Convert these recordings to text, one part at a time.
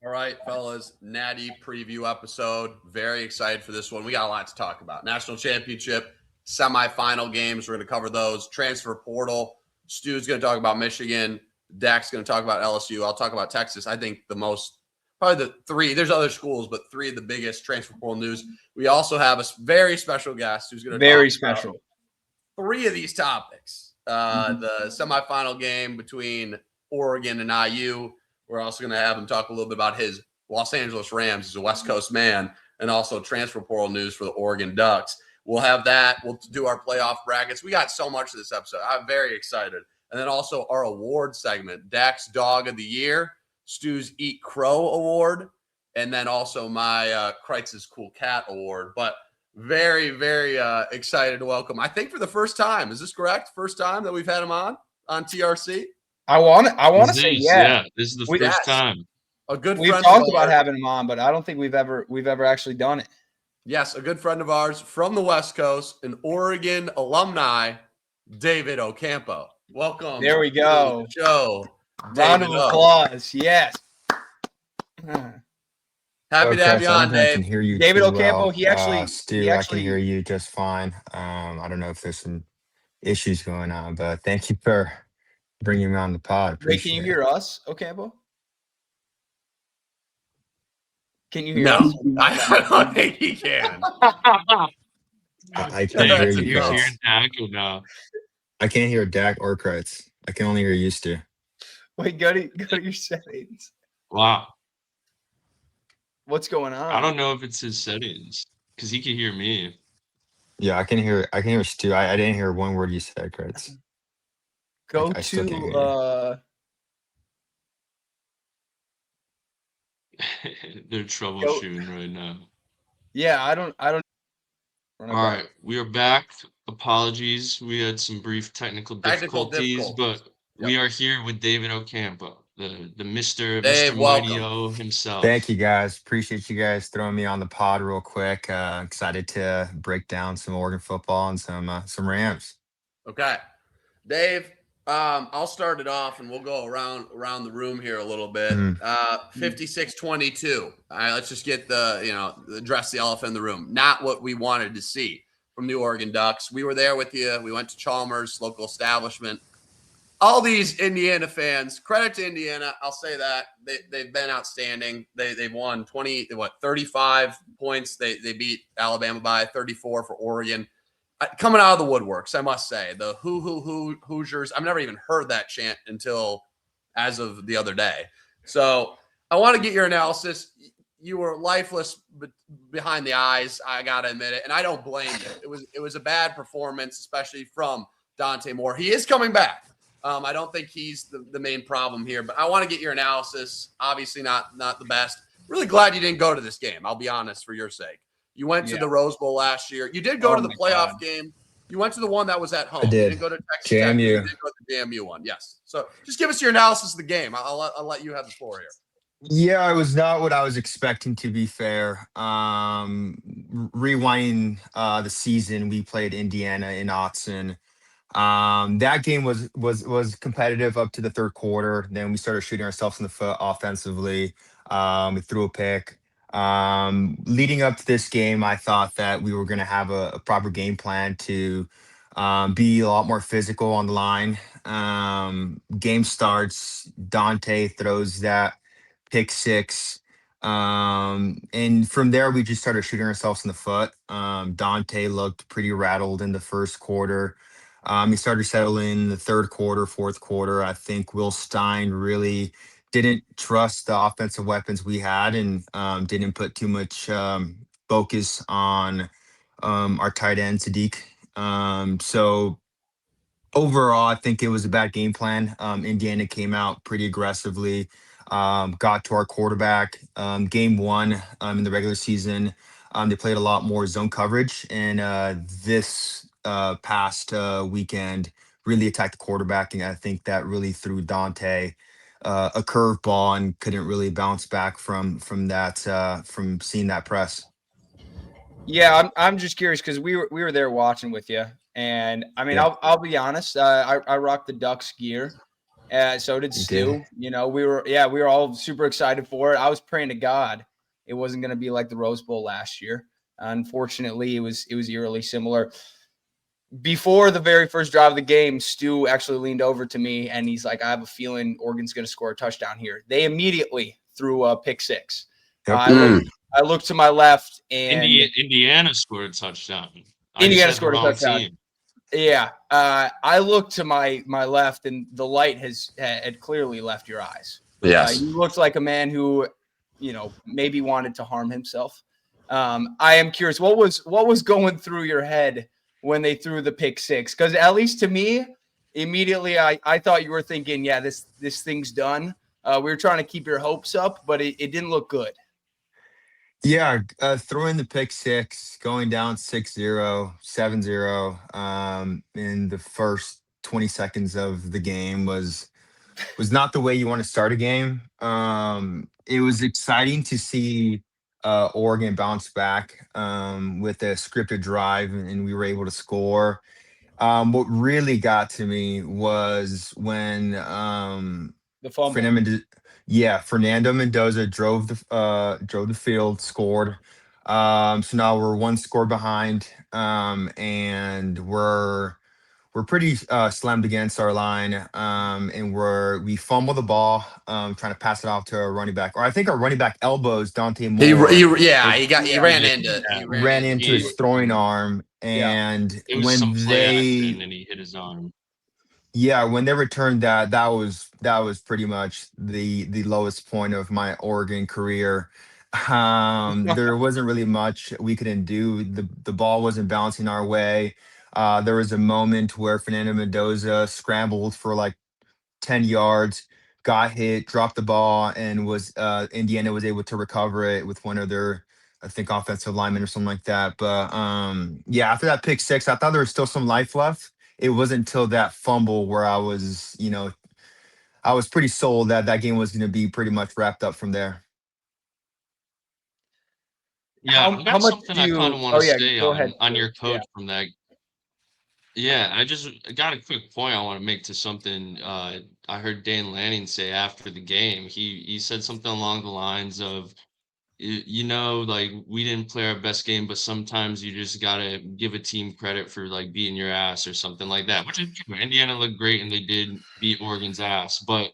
All right, fellas, Natty preview episode. Very excited for this one. We got a lot to talk about. National championship, semifinal games. We're going to cover those. Transfer portal. Stu's going to talk about Michigan. Dak's going to talk about LSU. I'll talk about Texas. I think probably the three. There's other schools, but three of the biggest transfer portal news. We also have a very special guest who's going to very talk special about three of these topics. The semifinal game between Oregon and IU. We're also going to have him talk a little bit about his Los Angeles Rams. He's a West Coast man, and also transfer portal news for the Oregon Ducks. We'll have that. We'll do our playoff brackets. We got so much of this episode. I'm very excited. And then also our award segment, Dak's Dog of the Year, Stu's Eat Crow Award, and then also my Kreitz's Cool Cat Award. But very, very excited to welcome. I think for the first time. Is this correct? First time that we've had him on TRC? I want to say yeah. This is the first time. A good We've friend talked about having him on, but I don't think we've ever actually done it. Yes, a good friend of ours from the West Coast, an Oregon alumni, David Ocampo. Welcome. There we go. To the show. Round of applause. Yes. Happy to have you on, Dave. I can hear you David Ocampo, well. Stu, I can hear you just fine. I don't know if there's some issues going on, but thank you for bringing me on the pod. Wait, can you hear us, Ocampo? Can you hear no, us? I don't think he can. I can't hear you. You're hearing Dak or no? I can't hear Dak or Kreitz. I can only hear you, Stu. Wait, go to your settings. Wow. What's going on? I don't know if it's his settings because he can hear me. Yeah, I can hear Stu. I didn't hear one word you said, Kreitz. Go I still can't hear to They're troubleshooting right now. yeah, I don't All right, we are back. Apologies. We had some brief technical difficulties, but we are here with David Ocampo, the Mr. Mighty O himself. Thank you, guys. Appreciate you guys throwing me on the pod real quick. Excited to break down some Oregon football and some Rams. Okay. Dave, I'll start it off, and we'll go around the room here a little bit. 56-22. All right, let's just get address the elephant in the room. Not what we wanted to see from the Oregon Ducks. We were there with you. We went to Chalmers, local establishment. All these Indiana fans, credit to Indiana. I'll say that they've been outstanding. They've won 35 points. They beat Alabama by 34 for Oregon. Coming out of the woodworks, I must say, the Hoosiers. I've never even heard that chant until as of the other day. So I want to get your analysis. You were lifeless behind the eyes. I got to admit it. And I don't blame you. It was a bad performance, especially from Dante Moore. He is coming back. I don't think he's the main problem here, but I want to get your analysis. Obviously not the best. Really glad you didn't go to this game. I'll be honest, for your sake. You went to the Rose Bowl last year. You did go to the playoff game. You went to the one that was at home. I did. You didn't go to Texas JMU. Tech. You did go to the JMU one. Yes. So just give us your analysis of the game. I'll let you have the floor here. Yeah, it was not what I was expecting, to be fair. Rewinding the season, we played Indiana in Autzen. That game was competitive up to the third quarter. Then we started shooting ourselves in the foot offensively. We threw a pick. Leading up to this game, I thought that we were going to have a proper game plan to be a lot more physical on the line. Game starts, Dante throws that pick six. And from there, we just started shooting ourselves in the foot. Dante looked pretty rattled in the first quarter. He started settling in the third quarter, fourth quarter. I think Will Stein really didn't trust the offensive weapons we had and didn't put too much focus on our tight end, Sadiq. So overall, I think it was a bad game plan. Indiana came out pretty aggressively, got to our quarterback. Game one in the regular season, they played a lot more zone coverage. And this past weekend really attacked the quarterback. And I think that really threw Dante a curveball and couldn't really bounce back from that, from seeing that press. Yeah, I'm just curious because we were there watching with you. And I mean, I'll be honest. I rock the Ducks gear, So did Stu. You know, we were all super excited for it. I was praying to God it wasn't going to be like the Rose Bowl last year. Unfortunately, it was eerily similar. Before the very first drive of the game, Stu actually leaned over to me and he's like, I have a feeling Oregon's going to score a touchdown here. They immediately threw a pick six. Yep. I looked to my left and Indiana scored a touchdown. Indiana scored a touchdown. Team. Yeah. I looked to my left and the light had clearly left your eyes. Yes. You looked like a man who, you know, maybe wanted to harm himself. I am curious, what was going through your head when they threw the pick six? Because at least to me, immediately I thought you were thinking, yeah, this thing's done. We were trying to keep your hopes up, but it didn't look good. Yeah, throwing the pick six, going down 6-0, 7-0 in the first 20 seconds of the game was not the way you want to start a game. It was exciting to see Oregon bounce back with a scripted drive, and we were able to score. What really got to me was when The fumble. Fernando Mendoza drove the field, scored. So now we're one score behind, and we're pretty slammed against our line, and we fumble the ball, trying to pass it off to our running back, or I think our running back elbows Dante Moore. He ran into his throwing arm, and it was when some play action and he hit his arm. Yeah, when they returned that was pretty much the lowest point of my Oregon career. There wasn't really much we couldn't do. The ball wasn't bouncing our way. There was a moment where Fernando Mendoza scrambled for like 10 yards, got hit, dropped the ball, and Indiana was able to recover it with one of their, I think, offensive linemen or something like that. But yeah, after that pick six, I thought there was still some life left. It wasn't until that fumble where I was pretty sold that game was going to be pretty much wrapped up from there. Yeah, I got something I kind of want to say on your coach from that. Yeah, I just got a quick point I want to make to something I heard Dan Lanning say after the game. He said something along the lines of, like, we didn't play our best game, but sometimes you just gotta give a team credit for like beating your ass or something like that. Which is true. Indiana looked great and they did beat Oregon's ass, but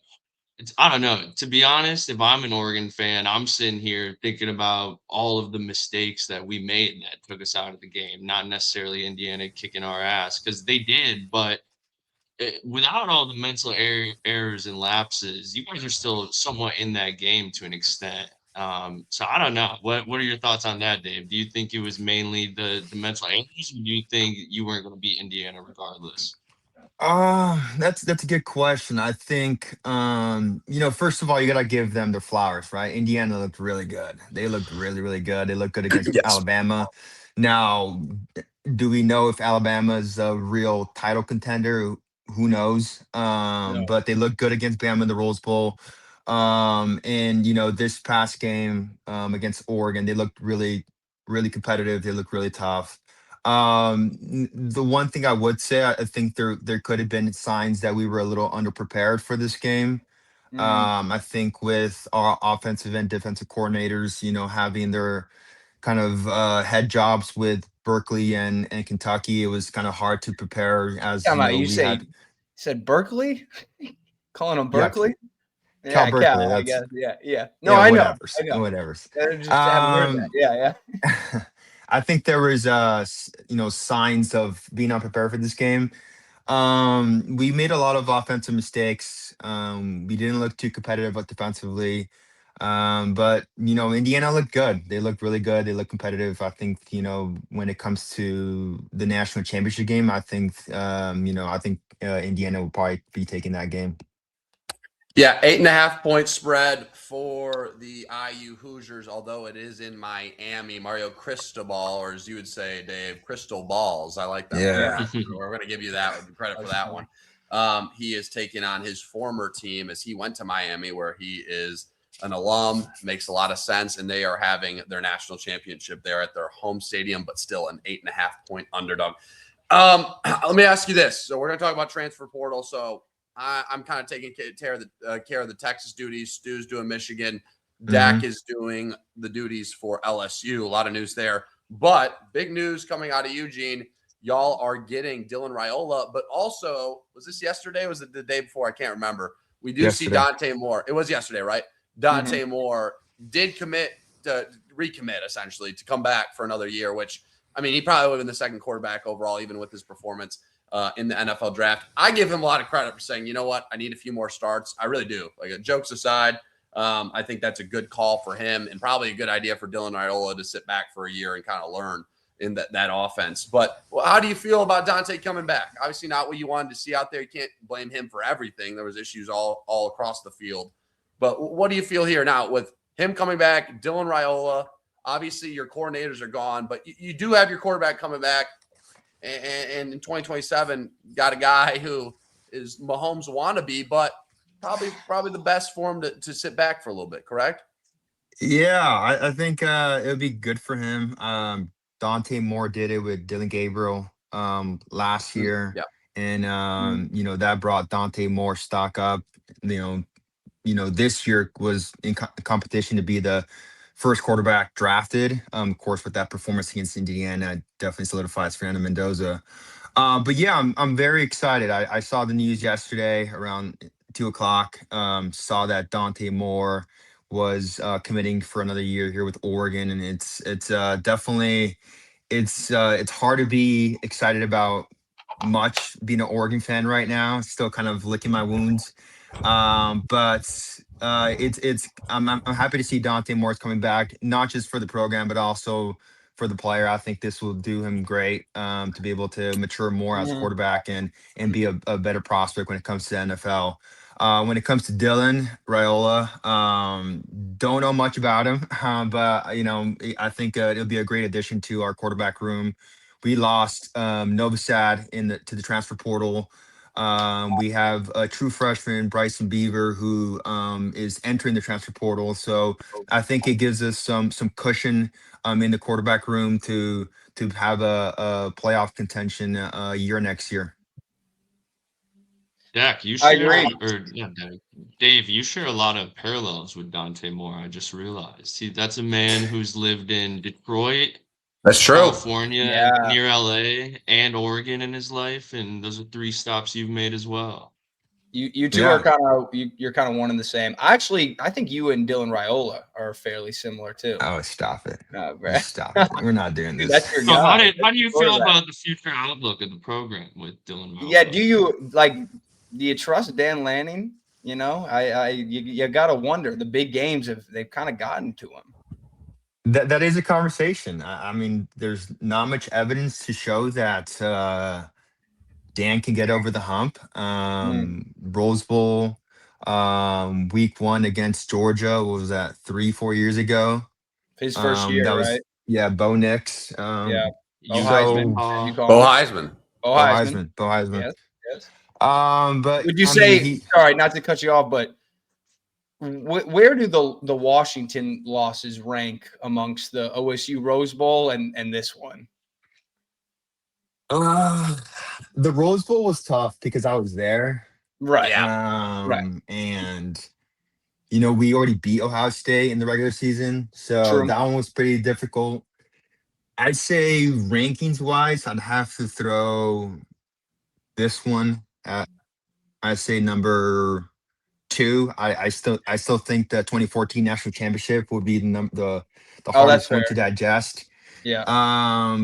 I don't know. To be honest, if I'm an Oregon fan, I'm sitting here thinking about all of the mistakes that we made that took us out of the game, not necessarily Indiana kicking our ass, because they did, but without all the mental errors and lapses, you guys are still somewhat in that game to an extent. So I don't know. What are your thoughts on that, Dave? Do you think it was mainly the mental errors, or do you think you weren't going to beat Indiana regardless? That's a good question. I think first of all, you gotta give them their flowers, right? Indiana looked really good. They looked really, really good. They looked good against Alabama. Now, do we know if Alabama's a real title contender? Who knows? But they looked good against Bama in the Rose Bowl. And this past game against Oregon, they looked really, really competitive. They looked really tough. The one thing I would say, I think there could have been signs that we were a little underprepared for this game. I think with our offensive and defensive coordinators, having their kind of head jobs with Berkeley and Kentucky, it was kind of hard to prepare. As you said Berkeley, calling them Berkeley. Yeah, Cal Berkeley. I guess. Yeah. No, I know. Whatever. Just haven't heard that. Yeah. I think there was signs of being unprepared for this game. We made a lot of offensive mistakes. We didn't look too competitive defensively. But Indiana looked good. They looked really good. They looked competitive. I think when it comes to the national championship game, I think Indiana will probably be taking that game. Yeah, 8.5-point spread for the IU Hoosiers, although it is in Miami. Mario Cristobal, or as you would say, Dave, Crystal Balls. I like that. Yeah. We're going to give you that credit for that one. He is taking on his former team as he went to Miami, where he is an alum. Makes a lot of sense, and they are having their national championship there at their home stadium, but still an 8.5-point underdog. Let me ask you this. So we're going to talk about transfer portal. So I'm kind of taking care of the Texas duties. Stu's doing Michigan. Mhm. Dak is doing the duties for LSU. A lot of news there. But big news coming out of Eugene. Y'all are getting Dylan Raiola, but also, was this yesterday? Or was it the day before? I can't remember. We do see Yesterday. Dante Moore. It was yesterday, right? Dante Moore did recommit essentially to come back for another year, which, I mean, he probably would have been the second quarterback overall, even with his performance in the NFL draft. I give him a lot of credit for saying, you know what, I need a few more starts. I really do. Like, jokes aside, I think that's a good call for him and probably a good idea for Dylan Raiola to sit back for a year and kind of learn in that offense. But how do you feel about Dante coming back? Obviously not what you wanted to see out there. You can't blame him for everything. There was issues all across the field. But what do you feel here now with him coming back, Dylan Raiola? Obviously your coordinators are gone, but you do have your quarterback coming back. And in 2027, got a guy who is Mahomes wannabe, but probably the best for him to sit back for a little bit, correct? Yeah, I think it would be good for him. Dante Moore did it with Dylan Gabriel last year, Yeah. and that brought Dante Moore stock up. This year was in competition to be the first quarterback drafted. Of course, with that performance against Indiana, definitely solidifies Fernando Mendoza. But yeah, I'm very excited. I saw the news yesterday around 2 o'clock. Saw that Dante Moore was committing for another year here with Oregon, and it's definitely it's hard to be excited about much being an Oregon fan right now. Still kind of licking my wounds, but it's I'm happy to see Dante Moore's coming back, not just for the program, but also for the player. I think this will do him great to be able to mature more as a quarterback and be a better prospect when it comes to the NFL. When it comes to Dylan Raiola, don't know much about him, but I think it'll be a great addition to our quarterback room. We lost Novosad to the transfer portal. We have a true freshman, Bryson Beaver, who is entering the transfer portal. So I think it gives us some cushion in the quarterback room to have a playoff contention year next year. Dak, you I share, agree. or not Dak, Dave, you share a lot of parallels with Dante Moore. I just realized. See, that's a man who's lived in Detroit, That's true. California, Yeah. near LA, and Oregon in his life, and those are 3 stops you've made as well. You two Yeah. are you're kind of one and the same. I think you and Dylan Raiola are fairly similar too. Oh, stop it! Brad. Stop it! We're not doing Dude, this. that's your So guy. how do you feel about the future outlook of the program with Dylan Yeah, Raiola? do you trust Dan Lanning? You gotta wonder. The big games they've kind of gotten to him. That is a conversation. I mean, there's not much evidence to show that Dan can get over the hump. Rose Bowl, week 1 against Georgia. What was that? 3-4 years ago. His first year, That right? was Bo Nix. Yeah. Bo Heisman, So as you Utah. call Bo him. Heisman. Bo Bo Heisman. Heisman. Bo Heisman. Yes. Yes. But Would you I mean, say? Sorry, not to cut you off, but where do the Washington losses rank amongst the OSU Rose Bowl and this one? the Rose Bowl was tough because I was there. Right. Yeah. Right. And we already beat Ohio State in the regular season, so True. that one was pretty difficult. I'd say rankings wise, I'd have to throw this one at, I'd say number 2. I still think the 2014 national championship would be the Oh, that's hardest fair. one to digest. Yeah.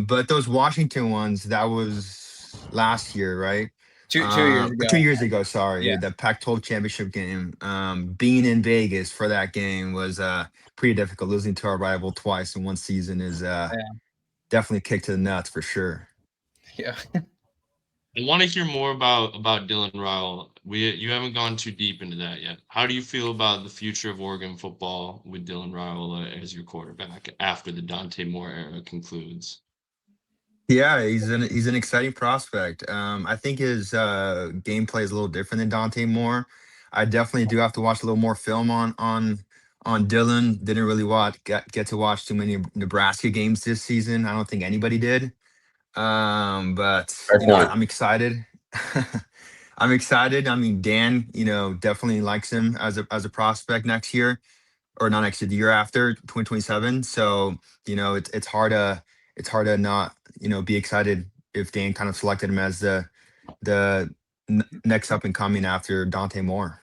But those Washington ones, that was last year, right? 2 years ago. 2 years ago, sorry, Yeah. the Pac-12 championship game. Being in Vegas for that game was pretty difficult. Losing to our rival twice in one season is definitely a kick to the nuts for sure. Yeah. I want to hear more about Dylan Raiola. You haven't gone too deep into that yet. How do you feel about the future of Oregon football with Dylan Raiola as your quarterback after the Dante Moore era concludes? Yeah, he's an exciting prospect. I think his gameplay is a little different than Dante Moore. I definitely do have to watch a little more film on Dylan. Didn't really get to watch too many Nebraska games this season. I don't think anybody did. But Fair point. I'm excited. I'm excited. I mean, Dan, definitely likes him as a prospect next year, or not next year, the year after, 2027. So, it's hard to not, be excited if Dan kind of selected him as the next up and coming after Dante Moore.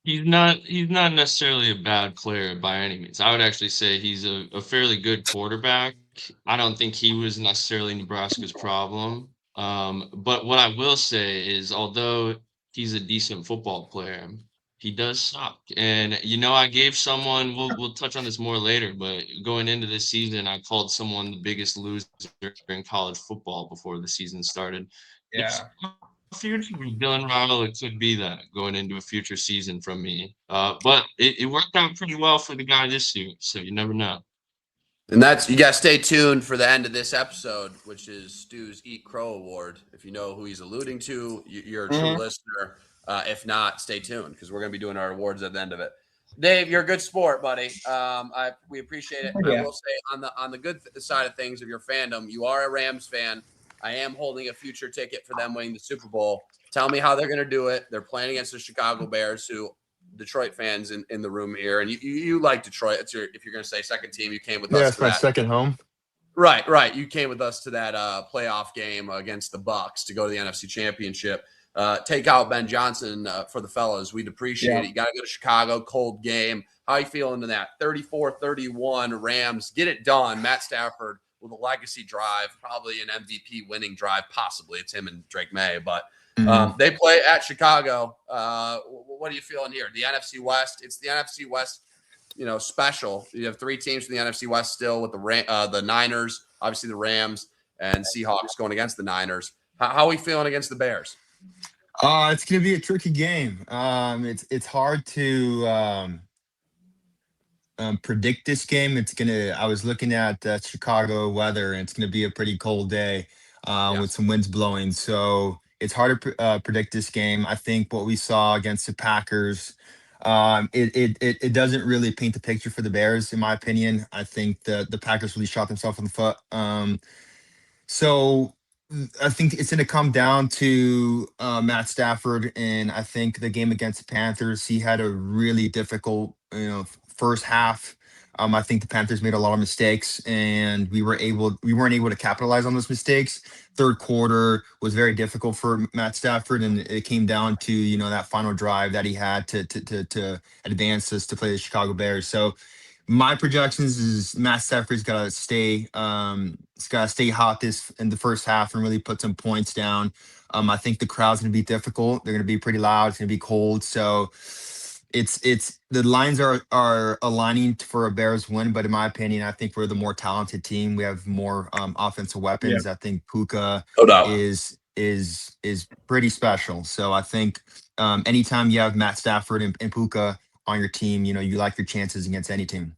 He's not necessarily a bad player by any means. I would actually say he's a fairly good quarterback. I don't think he was necessarily Nebraska's problem. But what I will say is, although he's a decent football player, he does suck. And I gave someone. We'll touch on this more later. But going into this season, I called someone the biggest loser in college football before the season started. It's Yeah. future Dylan Ronald, it could be that going into a future season from me. But it worked out pretty well for the guy this year, so you never know. And you got to stay tuned for the end of this episode, which is Stu's Eat Crow Award. If you know who he's alluding to, you're a true listener. If not, stay tuned because we're going to be doing our awards at the end of it. Dave, you're a good sport, buddy. We appreciate it. Yeah. I will say on the good side of things of your fandom, you are a Rams fan. I am holding a future ticket for them winning the Super Bowl. Tell me how they're going to do it. They're playing against the Chicago Bears, who Detroit fans in the room here, and you like Detroit. It's if you're going to say second team, you came with us. Yeah, it's my second home. Right. You came with us to that playoff game against the Bucs to go to the NFC Championship. Take out Ben Johnson for the fellas. We'd appreciate it. You got to go to Chicago, cold game. How you feeling in that? 34-31 Rams. Get it done. Matt Stafford with a legacy drive, probably an MVP winning drive, possibly. It's him and Drake May, but they play at Chicago. What are you feeling here? The NFC West. It's the NFC West, special. You have three teams from the NFC West still with the Niners, obviously the Rams, and Seahawks going against the Niners. How are we feeling against the Bears? It's going to be a tricky game. It's hard to predict this game. I was looking at Chicago weather, and it's going to be a pretty cold day with some winds blowing. So it's hard to predict this game. I think what we saw against the Packers, it doesn't really paint the picture for the Bears, in my opinion. I think the Packers really shot themselves in the foot. So I think it's going to come down to Matt Stafford, and I think the game against the Panthers, he had a really difficult, first half. I think the Panthers made a lot of mistakes, and we weren't able to capitalize on those mistakes. Third quarter was very difficult for Matt Stafford, and it came down to that final drive that he had to advance us to play the Chicago Bears. So my projections is Matt Stafford's got to stay. He's got to stay hot in the first half and really put some points down. I think the crowd's going to be difficult. They're going to be pretty loud. It's going to be cold. So it's the lines are aligning for a Bears win. But in my opinion, I think we're the more talented team. We have more offensive weapons. I think Puka is pretty special. So I think anytime you have Matt Stafford and Puka on your team, you like your chances against any team.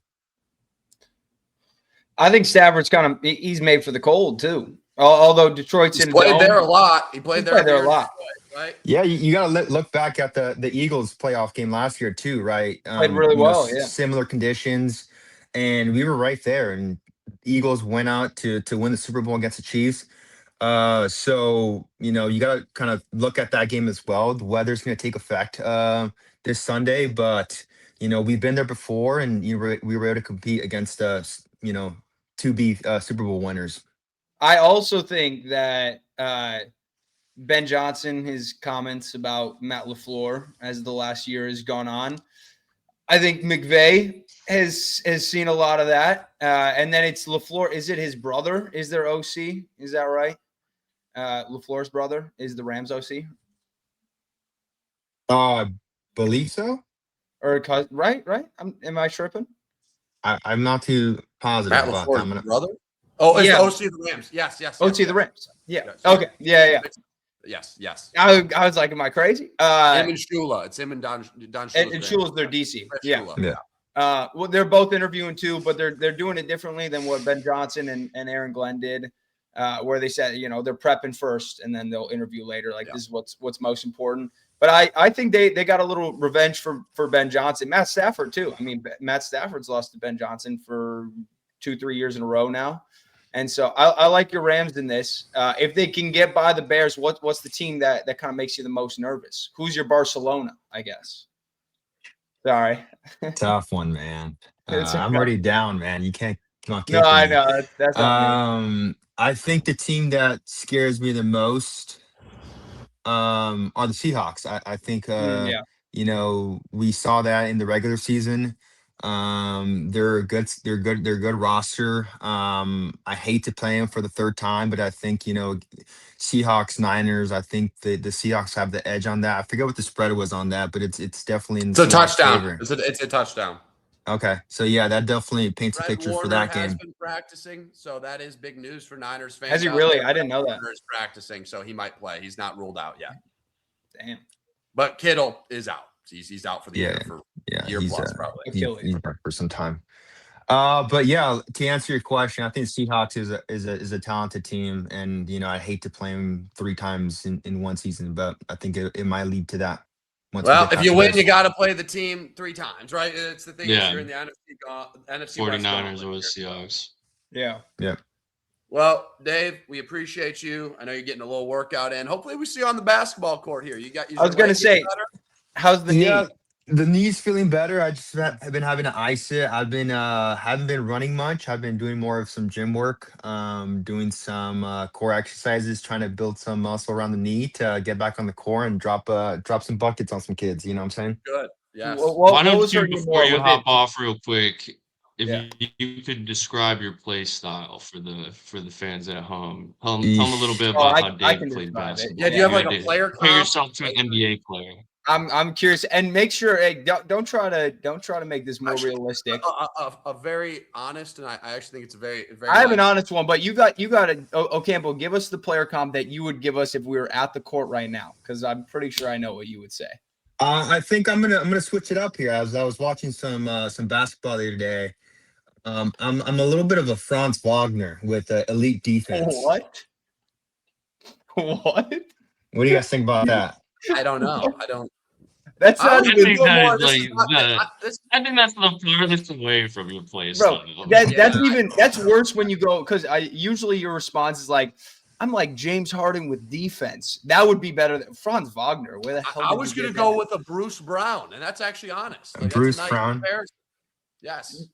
I think Stafford's he's made for the cold too. Although Detroit's He's played there a lot. He played there a lot. Right? Yeah, you got to look back at the Eagles playoff game last year too, right? Played really well, yeah. Similar conditions, and we were right there. And Eagles went out to win the Super Bowl against the Chiefs. So you got to kind of look at that game as well. The weather's going to take effect this Sunday, but we've been there before, and we were able to compete against to be Super Bowl winners. I also think that Ben Johnson, his comments about Matt LaFleur as the last year has gone on, I think McVay has seen a lot of that. And then it's LaFleur. Is it his brother? Is their OC? Is that right? LaFleur's brother is the Rams OC. Believe so. Or right? Am I tripping? I'm not too positive Matt about LaFleur's that. brother. Oh, it's the OC of the Rams. Yes. OC of the Rams. Yeah. Okay. Yeah. Yes. I was like, am I crazy? Him and Shula. It's him and Don Shula's and Shula's their DC. Yeah. Yeah. Well, they're both interviewing too, but they're doing it differently than what Ben Johnson and Aaron Glenn did, where they said, they're prepping first and then they'll interview later. This is what's most important. But I think they got a little revenge for Ben Johnson. Matt Stafford too. I mean, Matt Stafford's lost to Ben Johnson for 2-3 years in a row now. And so I like your Rams in this. If they can get by the Bears, what's the team that kind of makes you the most nervous? Who's your Barcelona, I guess? Sorry. Tough one, man. It's I'm already down, man. You can't keep on No, kicking I me. know. That's on me. I think the team that scares me the most are the Seahawks. I think Yeah. we saw that in the regular season. They're a good roster. I hate to play them for the third time, but I think, Seahawks, Niners, I think the Seahawks have the edge on that. I forget what the spread was on that, but it's definitely in the It's a Seahawks touchdown. favor. It's a touchdown. Okay. So yeah, that definitely paints a Fred picture for Warner that has game. been practicing, so that is big news for Niners fans. Has he out really? there. I didn't know that. Warner is practicing, so he might play. He's not ruled out yet. Damn. But Kittle is out. He's out for the year for Yeah, a year he's plus probably. he's back for some time. But yeah, to answer your question, I think Seahawks is a talented team, and I hate to play them 3 times in one season, but I think it might lead to that. Well, if you win, you got to play the team 3 times, right? It's the thing is Yeah. you're in the NFC 49ers West or Seahawks. Yeah. Yeah. Well, Dave, we appreciate you. I know you're getting a little workout in. Hopefully, we see you on the basketball court here. I was going to say, how's the knee? The knee's feeling better. I just have been having to ice it. I've been haven't been running much. I've been doing more of some gym work, doing some core exercises, trying to build some muscle around the knee to get back on the core and drop some buckets on some kids. You know what I'm saying? Good. Yes. Why don't you, before you hop off real quick, if you could describe your play style for the fans at home, tell them a little bit about how Dave played basketball. Yeah, do you have like a player compare yourself to an NBA player? I'm curious, and make sure, hey, don't try to make this more realistic. A very honest, and I actually think it's a very I have an honest one, but you got Ocampo, give us the player comp that you would give us if we were at the court right now, because I'm pretty sure I know what you would say. I think I'm gonna switch it up here. As I was watching some basketball the other day, I'm a little bit of a Franz Wagner with elite defense. What? What do you guys think about that? I don't know. I don't. That's not I think that's the furthest away from your play style. That's worse when you go, because usually your response is like, I'm like James Harden with defense. That would be better than Franz Wagner. Where the hell? I was going to go with a Bruce Brown, and that's actually honest. Bruce Brown. Yes.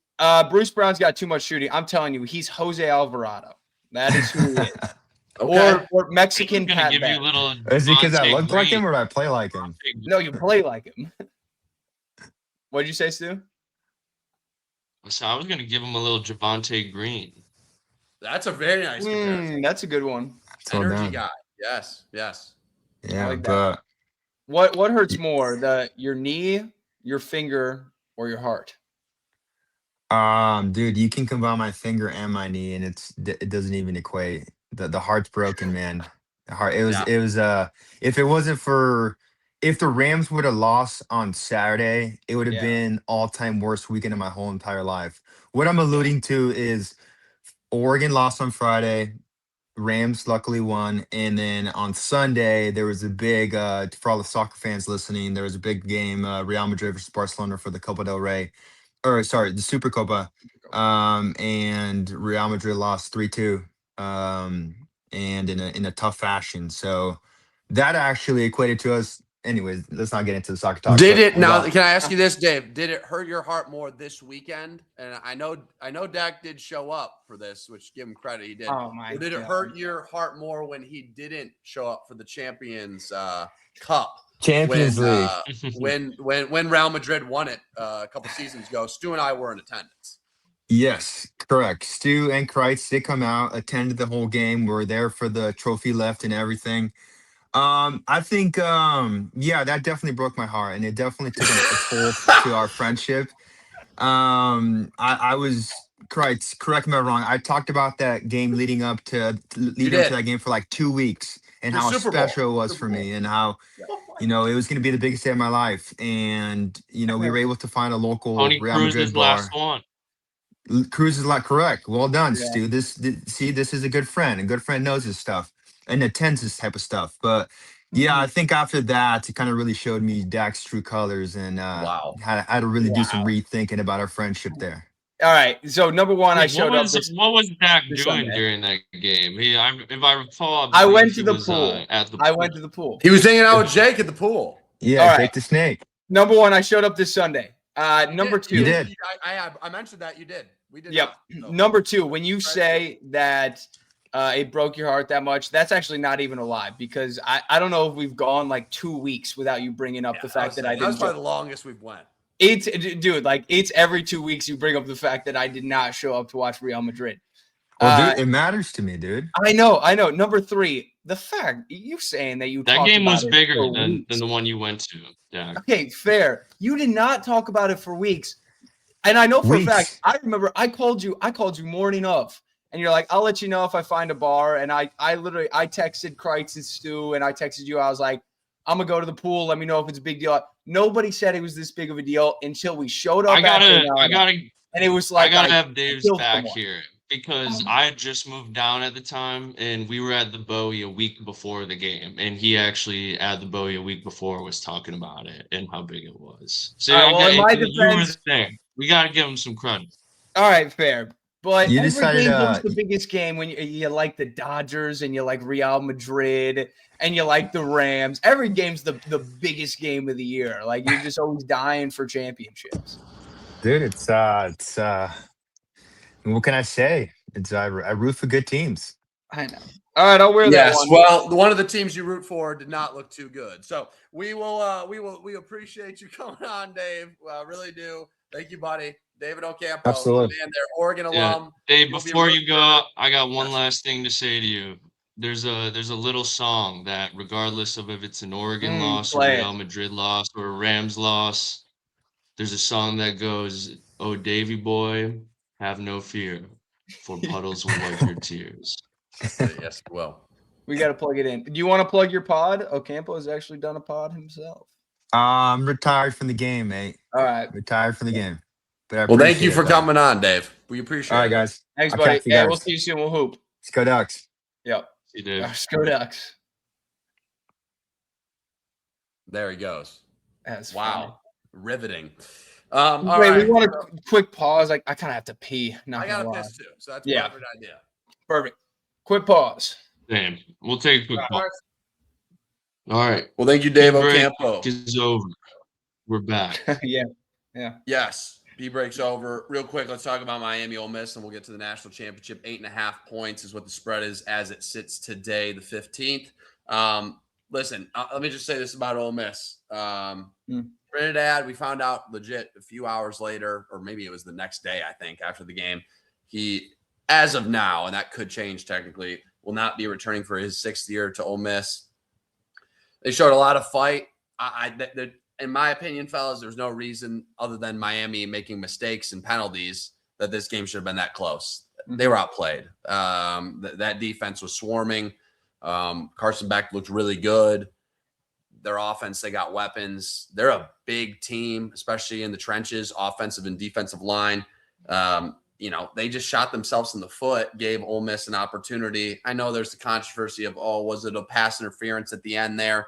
Bruce Brown's got too much shooting. I'm telling you, he's Jose Alvarado. That is who he is. Okay. Or Mexican Pat. Is it because I look like him or I play like him? No, you play like him. What did you say, Stu? So I was going to give him a little Javonte Green. That's a very nice comparison. That's a good one. Energy guy. Yes. Yeah, like but what hurts more, your knee, your finger, or your heart? Dude, you can combine my finger and my knee, and it doesn't even equate. The heart's broken, man. The heart. It was. If the Rams would have lost on Saturday, it would have been all-time worst weekend of my whole entire life. What I'm alluding to is Oregon lost on Friday. Rams luckily won, and then on Sunday there was a big for all the soccer fans listening. There was a big game, Real Madrid versus Barcelona for the Copa del Rey, the Supercopa, and Real Madrid lost 3-2, and in a tough fashion. So that actually equated to us. Anyways, let's not get into the soccer talk. Can I ask you this, Dave? Did it hurt your heart more this weekend? And I know Dak did show up for this, which give him credit, he did. Oh my! Or did it hurt your heart more when he didn't show up for the Champions Cup? Champions League. When Real Madrid won it a couple seasons ago, Stu and I were in attendance. Yes, correct. Stu and Kreitz did come out, attended the whole game. We were there for the trophy left and everything. I think, that definitely broke my heart, and it definitely took a toll to our friendship. I was correct me if I'm wrong. I talked about that game leading up to that game for like 2 weeks, and how special it was for me, and how it was going to be the biggest day of my life. And we were able to find a local Real Madrid bar. Last one. Cruz is correct. Well done, Stu. This is a good friend. A good friend knows his stuff and attends this type of stuff. But I think after that, it kind of really showed me Dak's true colors, and had to really do some rethinking about our friendship there. All right. So number one, I showed up. What was Dak this doing Sunday. during that game? If I recall, I went to he the was, pool. at the I pool. went to the pool. He was hanging out with Jake at the pool. Yeah, All Jake right. the Snake. Number one, I showed up this Sunday. Number two. You did. I mentioned that you did. We did. Yep. Not, so. Number two, when you say that it broke your heart that much, that's actually not even a lie, because I don't know if we've gone like 2 weeks without you bringing up the fact that I didn't. That was probably the longest we've went. It's every 2 weeks you bring up the fact that I did not show up to watch Real Madrid. Well, dude, it matters to me, dude. I know. Number three, the fact you saying that that game was bigger than the one you went to. Yeah. Okay, fair. You did not talk about it for weeks. And I know for a fact, I remember I called you morning of, and you're like, I'll let you know if I find a bar. And I texted Kreitz and Stu, and I texted you. I was like, I'm gonna go to the pool. Let me know if it's a big deal. Nobody said it was this big of a deal until we showed up. And it was like, I gotta have Dave's back here, because I had just moved down at the time, and we were at the Bowie a week before the game, and he actually at the Bowie a week before was talking about it and how big it was. So you were there. We gotta give him some credit. All right, fair. But you every decided, game was the biggest game when you like the Dodgers and you like Real Madrid and you like the Rams. Every game's the biggest game of the year. Like, you're just always dying for championships. Dude, it's what can I say? It's I root for good teams. I know. All right, I'll wear that one. Well, one of the teams you root for did not look too good. So we appreciate you coming on, Dave. Really do. Thank you, buddy. David Ocampo. Absolutely. Man, they're Oregon alum. Dave, before you go, I got one last thing to say to you. There's a little song that, regardless of if it's an Oregon loss or Real Madrid loss or a Rams loss, there's a song that goes, "Oh, Davy boy, have no fear, for puddles will wipe your tears." Yes, well. We got to plug it in. Do you want to plug your pod? Ocampo has actually done a pod himself. I'm retired from the game, mate. All right. Retired from the game. But well, thank you for coming on, Dave. We appreciate it. All right, guys. Thanks, buddy. Yeah, we'll see you soon. We'll hoop. Let's go Ducks. Yep. See you, Dave. Let's go Ducks. There he goes. That's wow. Funny. Riveting. Wait, right. We want a quick pause. I kind of have to pee. I got to piss too, so that's a perfect idea. Perfect. Quick pause. Damn. We'll take a quick pause. All right. Well, thank you, Dave Ocampo. Is over. We're back. Yeah. Yes. B break's over. Real quick, let's talk about Miami Ole Miss, and we'll get to the national championship. 8.5 points is what the spread is as it sits today, the 15th. Listen, let me just say this about Ole Miss. Trinidad, we found out legit a few hours later, or maybe it was the next day, I think, after the game. He, as of now, and that could change technically, will not be returning for his 6th year to Ole Miss. They showed a lot of fight. In my opinion, fellas, there's no reason other than Miami making mistakes and penalties that this game should have been that close. They were outplayed. That defense was swarming. Carson Beck looked really good. Their offense, they got weapons. They're a big team, especially in the trenches, offensive and defensive line. They just shot themselves in the foot, gave Ole Miss an opportunity. I know there's the controversy of, was it a pass interference at the end there?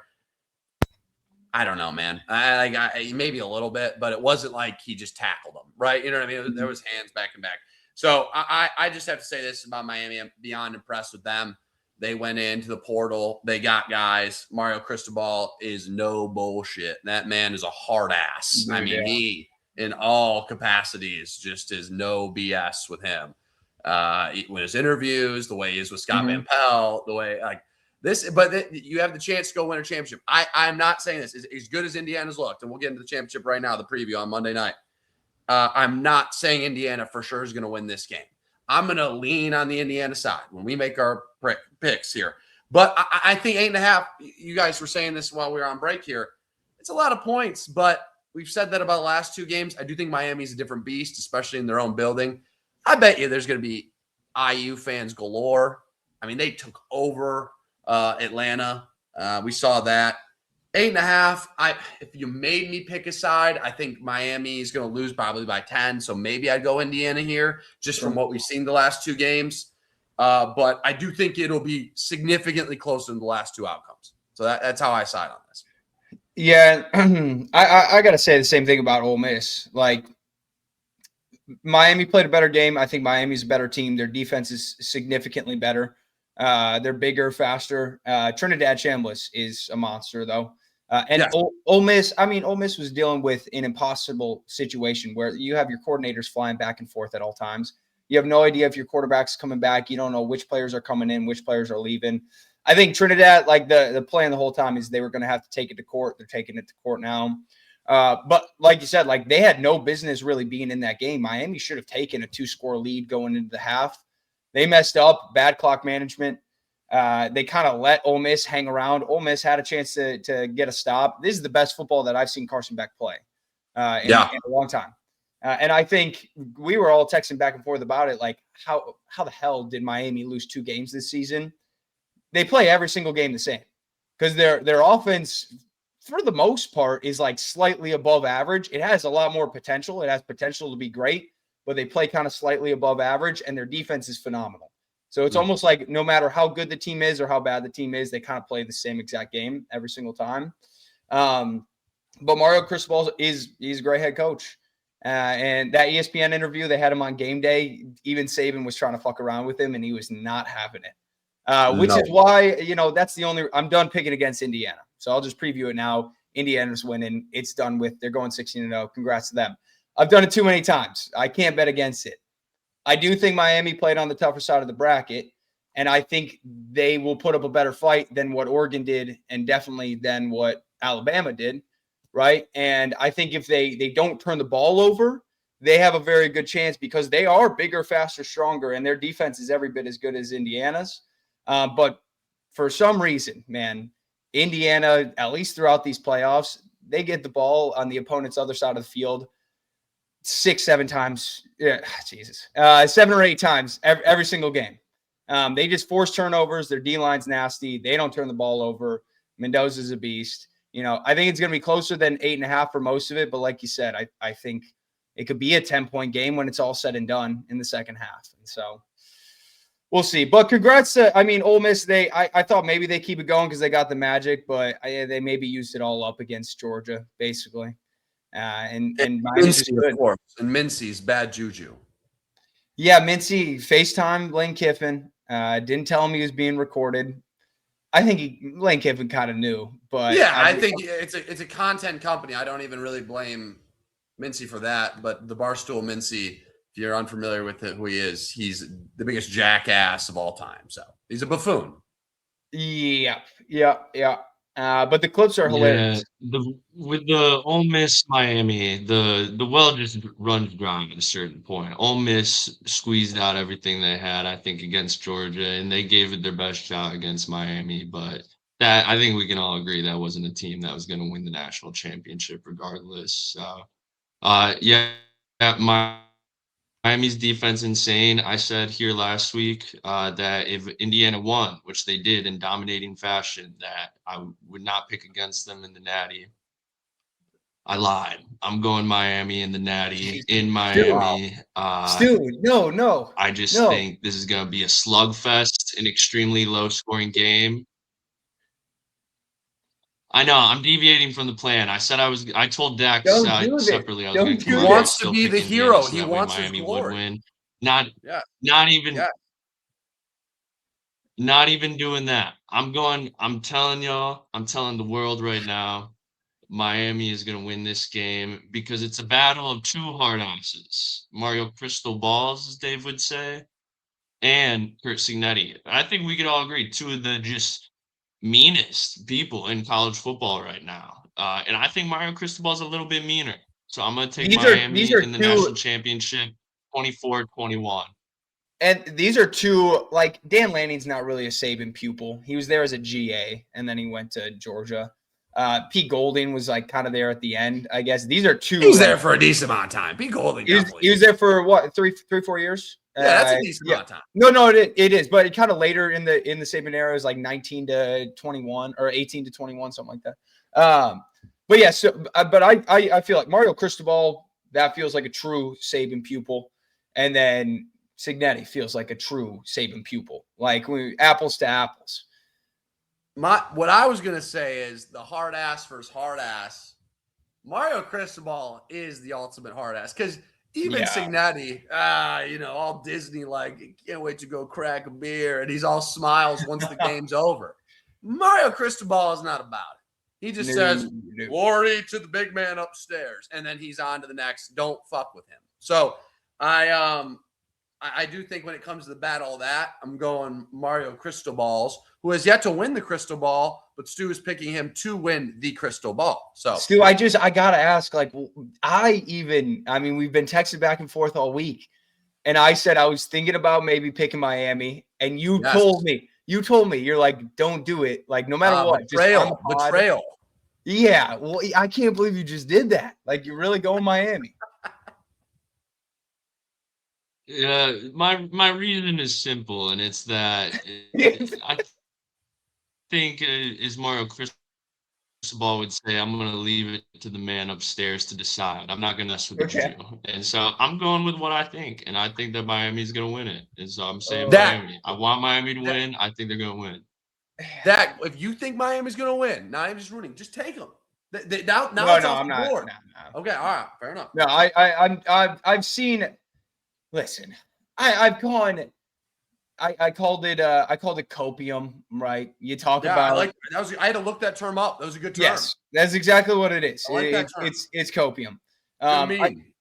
I don't know, man. I maybe a little bit, but it wasn't like he just tackled him, right? You know what I mean? There was hands back and back. So I just have to say this about Miami. I'm beyond impressed with them. They went into the portal. They got guys. Mario Cristobal is no bullshit. That man is a hard ass. I mean, he, in all capacities, just is no BS with him. With his interviews, the way he is with Scott Van Pelt, the way you have the chance to go win a championship. I'm not saying this. As good as Indiana's looked, and we'll get into the championship right now, the preview on Monday night. I'm not saying Indiana for sure is going to win this game. I'm going to lean on the Indiana side when we make our picks here. But I think 8.5, you guys were saying this while we were on break here. It's a lot of points, but we've said that about the last 2 games. I do think Miami's a different beast, especially in their own building. I bet you there's going to be IU fans galore. I mean, they took over Atlanta. We saw that. 8.5. If you made me pick a side, I think Miami is going to lose probably by 10. So maybe I'd go Indiana here, just from what we've seen the last 2 games. But I do think it'll be significantly closer than the last 2 outcomes. So that's how I side on this. Yeah, I got to say the same thing about Ole Miss. Like, Miami played a better game. I think Miami's a better team. Their defense is significantly better. They're bigger, faster. Trinidad Chambliss is a monster, though. And Yes. Ole Miss, Ole Miss was dealing with an impossible situation where you have your coordinators flying back and forth at all times. You have no idea if your quarterback's coming back. You don't know which players are coming in, which players are leaving. I think Trinidad, like the plan the whole time is they were going to have to take it to court. They're taking it to court now. But like you said, like they had no business really being in that game. Miami should have taken a 2-score lead going into the half. They messed up, bad clock management. They kind of let Ole Miss hang around. Ole Miss had a chance to get a stop. This is the best football that I've seen Carson Beck play in a long time. And I think we were all texting back and forth about it. Like, how the hell did Miami lose 2 games this season? They play every single game the same because their offense, for the most part, is like slightly above average. It has a lot more potential. It has potential to be great, but they play kind of slightly above average, and their defense is phenomenal. So it's almost like no matter how good the team is or how bad the team is, they kind of play the same exact game every single time. But Mario Cristobal he's a great head coach. And that ESPN interview, they had him on game day. Even Saban was trying to fuck around with him, and he was not having it. Which is why, that's the only – I'm done picking against Indiana. So I'll just preview it now. Indiana's winning. It's done with. They're going 16-0. Congrats to them. I've done it too many times. I can't bet against it. I do think Miami played on the tougher side of the bracket, and I think they will put up a better fight than what Oregon did and definitely than what Alabama did, right? And I think if they don't turn the ball over, they have a very good chance because they are bigger, faster, stronger, and their defense is every bit as good as Indiana's. But for some reason, man, Indiana, at least throughout these playoffs, they get the ball on the opponent's other side of the field 6-7 times. Yeah, Jesus. 7 or 8 times every single game. They just force turnovers. Their D-line's nasty. They don't turn the ball over. Mendoza's a beast. I think it's going to be closer than 8.5 for most of it. But like you said, I think it could be a 10-point game when it's all said and done in the second half. And so we'll see. But congrats to, Ole Miss. I thought maybe they keep it going because they got the magic, but they maybe used it all up against Georgia, basically. And Miami's just good. Of course. And Mincy's bad juju. Yeah, Mincy FaceTime Lane Kiffin. Didn't tell him he was being recorded. I think Lane Kiffin kind of knew, but yeah, I think it's a content company. I don't even really blame Mincy for that. But the Barstool Mincy, if you're unfamiliar with who he is, he's the biggest jackass of all time. So he's a buffoon. Yeah. But the clips are hilarious. Yeah, with the Ole Miss Miami, the well just runs dry at a certain point. Ole Miss squeezed out everything they had, I think, against Georgia, and they gave it their best shot against Miami. But that I think we can all agree that wasn't a team that was going to win the national championship regardless. So, Miami's defense insane. I said here last week that if Indiana won, which they did in dominating fashion, that I would not pick against them in the Natty. I lied. I'm going Miami in the Natty in Miami. Stu, no. I just think this is going to be a slugfest, an extremely low-scoring game. I know I'm deviating from the plan. I told Dax separately I was going to come He wants to be the hero. He wants his glory. Would win. Not even doing that. I'm telling the world right now, Miami is going to win this game because it's a battle of 2 hard asses. Mario Crystal Balls, as Dave would say, and Kurt Signetti. I think we could all agree 2 of the just meanest people in college football right now. And I think Mario Cristobal is a little bit meaner. So I'm going to take Miami in the national championship 24-21. And these are 2, like, Dan Lanning's not really a Saban pupil. He was there as a GA, and then he went to Georgia. Pete Golding was, like, kind of there at the end, I guess. These are 2. He was there for a decent amount of time. Pete Golding. He was there for, what, 3-4 years? Yeah, that's a decent amount of time. No, it is. But kind of later in the Saban era, it was like 19 to 21 or 18 to 21, something like that. But yeah, but I feel like Mario Cristobal, that feels like a true Saban pupil. And then Signetti feels like a true Saban pupil. Like apples to apples. What I was going to say is the hard ass versus hard ass. Mario Cristobal is the ultimate hard ass because Even Signetti, all Disney-like, can't wait to go crack a beer, and he's all smiles once the game's over. Mario Cristobal is not about it. He just says, glory to the big man upstairs, and then he's on to the next. Don't fuck with him. So I do think when it comes to the battle of that, I'm going Mario Cristobals, who has yet to win the Crystal Ball, but Stu is picking him to win the Crystal Ball. So Stu, I gotta ask, like, we've been texting back and forth all week, and I said I was thinking about maybe picking Miami, and you told me, you're like, don't do it, like, no matter what. Betrayal. Yeah, well, I can't believe you just did that. Like, you're really going Miami. Yeah, my reason is simple, and it's that I think as Mario Cristobal would say, I'm going to leave it to the man upstairs to decide. I'm not going to mess with the juju. And so I'm going with what I think, and I think that Miami's going to win it. And so I'm saying Miami. I want Miami to win. I think they're going to win. That if you think Miami's going to win, now I'm just rooting. Just take them. Now it's off the board. No. Okay, all right, fair enough. No, I've seen. Listen, I've gone. I called it copium, right? You talk about I had to look that term up. That was a good term. Yes, that's exactly what it is. It's copium.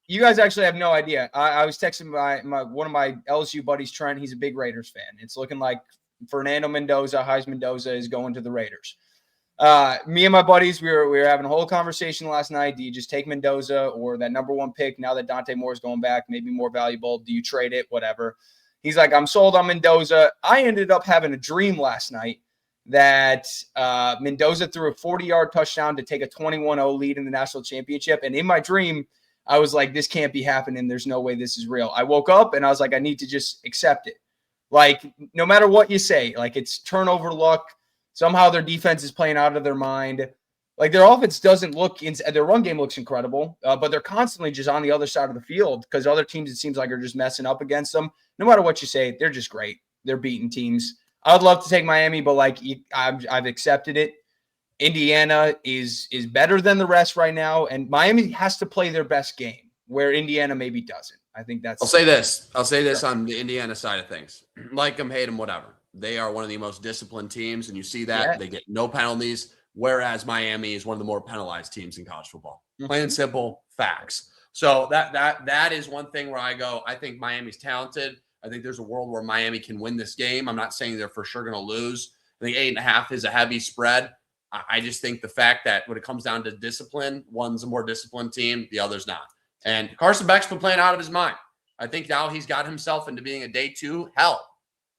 You guys actually have no idea. I was texting my one of my LSU buddies, Trent. He's a big Raiders fan. It's looking like Fernando Heisman Mendoza is going to the Raiders. Me and my buddies, we were having a whole conversation last night. Do you just take Mendoza or that number one pick now that Dante Moore is going back, maybe more valuable? Do you trade it? Whatever. He's like, I'm sold on Mendoza. I ended up having a dream last night that Mendoza threw a 40-yard touchdown to take a 21-0 lead in the national championship. And in my dream, I was like, this can't be happening. There's no way this is real. I woke up and I was like, I need to just accept it. Like, no matter what you say, like, it's turnover luck. Somehow their defense is playing out of their mind. Like, their offense doesn't look – their run game looks incredible, but they're constantly just on the other side of the field because other teams, it seems like, are just messing up against them. No matter what you say, they're just great. They're beating teams. I would love to take Miami, but, like, I've accepted it. Indiana is better than the rest right now, and Miami has to play their best game, where Indiana maybe doesn't. I think that's – I'll say this on the Indiana side of things. Like them, hate them, whatever. They are one of the most disciplined teams, and you see that. Yeah. They get no penalties, whereas Miami is one of the more penalized teams in college football. Plain and simple facts. So that is one thing where I go, I think Miami's talented. I think there's a world where Miami can win this game. I'm not saying they're for sure going to lose. I think 8.5 is a heavy spread. I just think the fact that when it comes down to discipline, one's a more disciplined team, the other's not. And Carson Beck's been playing out of his mind. I think now he's got himself into being a day two. Hell,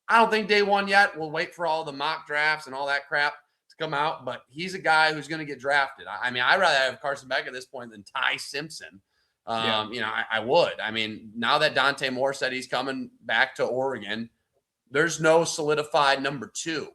I don't think day one yet. We'll wait for all the mock drafts and all that crap to come out. But he's a guy who's going to get drafted. I mean, I'd rather have Carson Beck at this point than Ty Simpson. I would. I mean, now that Dante Moore said he's coming back to Oregon, there's no solidified number two.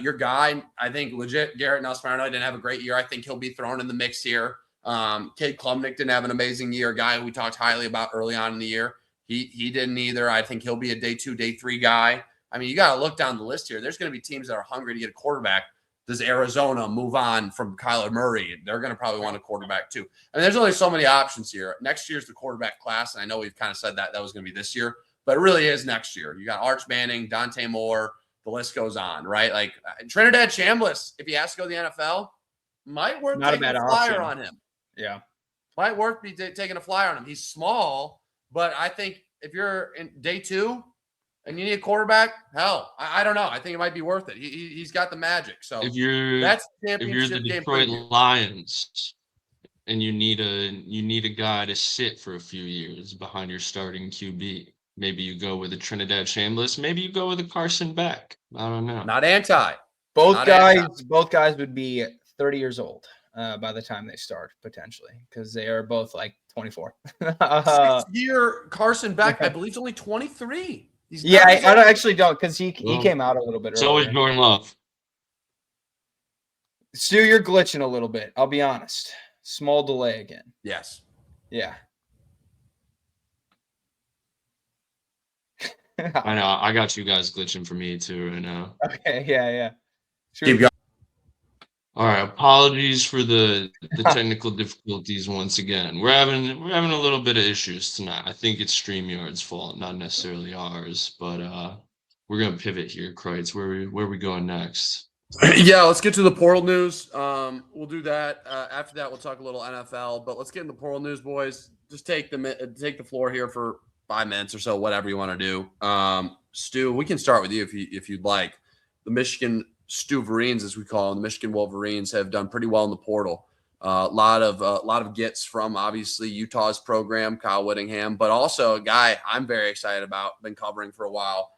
Your guy, I think legit, Garrett Nussmeier didn't have a great year. I think he'll be thrown in the mix here. Cade Klubnik didn't have an amazing year. A guy who we talked highly about early on in the year. He didn't either. I think he'll be a day 2, day 3 guy. I mean, you got to look down the list here. There's going to be teams that are hungry to get a quarterback. Does Arizona move on from Kyler Murray? They're going to probably want a quarterback too. I mean, there's only so many options here. Next year's the quarterback class, and I know we've kind of said that was going to be this year, but it really is next year. You got Arch Manning, Dante Moore, the list goes on, right? Like Trinidad Chambliss, if he has to go to the NFL, might work taking a flyer on him. Yeah. Might work taking a flyer on him. He's small, but I think if you're in day 2 and you need a quarterback, hell, I don't know. I think it might be worth it. He's got the magic. So if you're the Detroit Lions and you need a guy to sit for a few years behind your starting QB, maybe you go with a Trinidad Chambliss. Maybe you go with a Carson Beck. I don't know. Not anti. Both guys would be 30 years old by the time they start, potentially, because they are both like 24. 6-year Carson Beck, I believe, is only 23. I actually don't, because he came out a little bit earlier. So is Jordan Love. Stu, you're glitching a little bit. I'll be honest. Small delay again. Yes. Yeah. I know. I got you guys glitching for me too right now. Okay. Yeah. Keep going. All right, apologies for the technical difficulties once again. We're having a little bit of issues tonight. I think it's StreamYard's fault, not necessarily ours. But we're gonna pivot here, Kreitz. Where are we going next? Yeah, let's get to the portal news. We'll do that. After that, we'll talk a little NFL. But let's get in the portal news, boys. Just take the floor here for 5 minutes or so, whatever you want to do. Stu, we can start with you if you'd like. The Michigan Stuverines, as we call them, the Michigan Wolverines, have done pretty well in the portal. A lot of gets from obviously Utah's program, Kyle Whittingham, but also a guy I'm very excited about. Been covering for a while.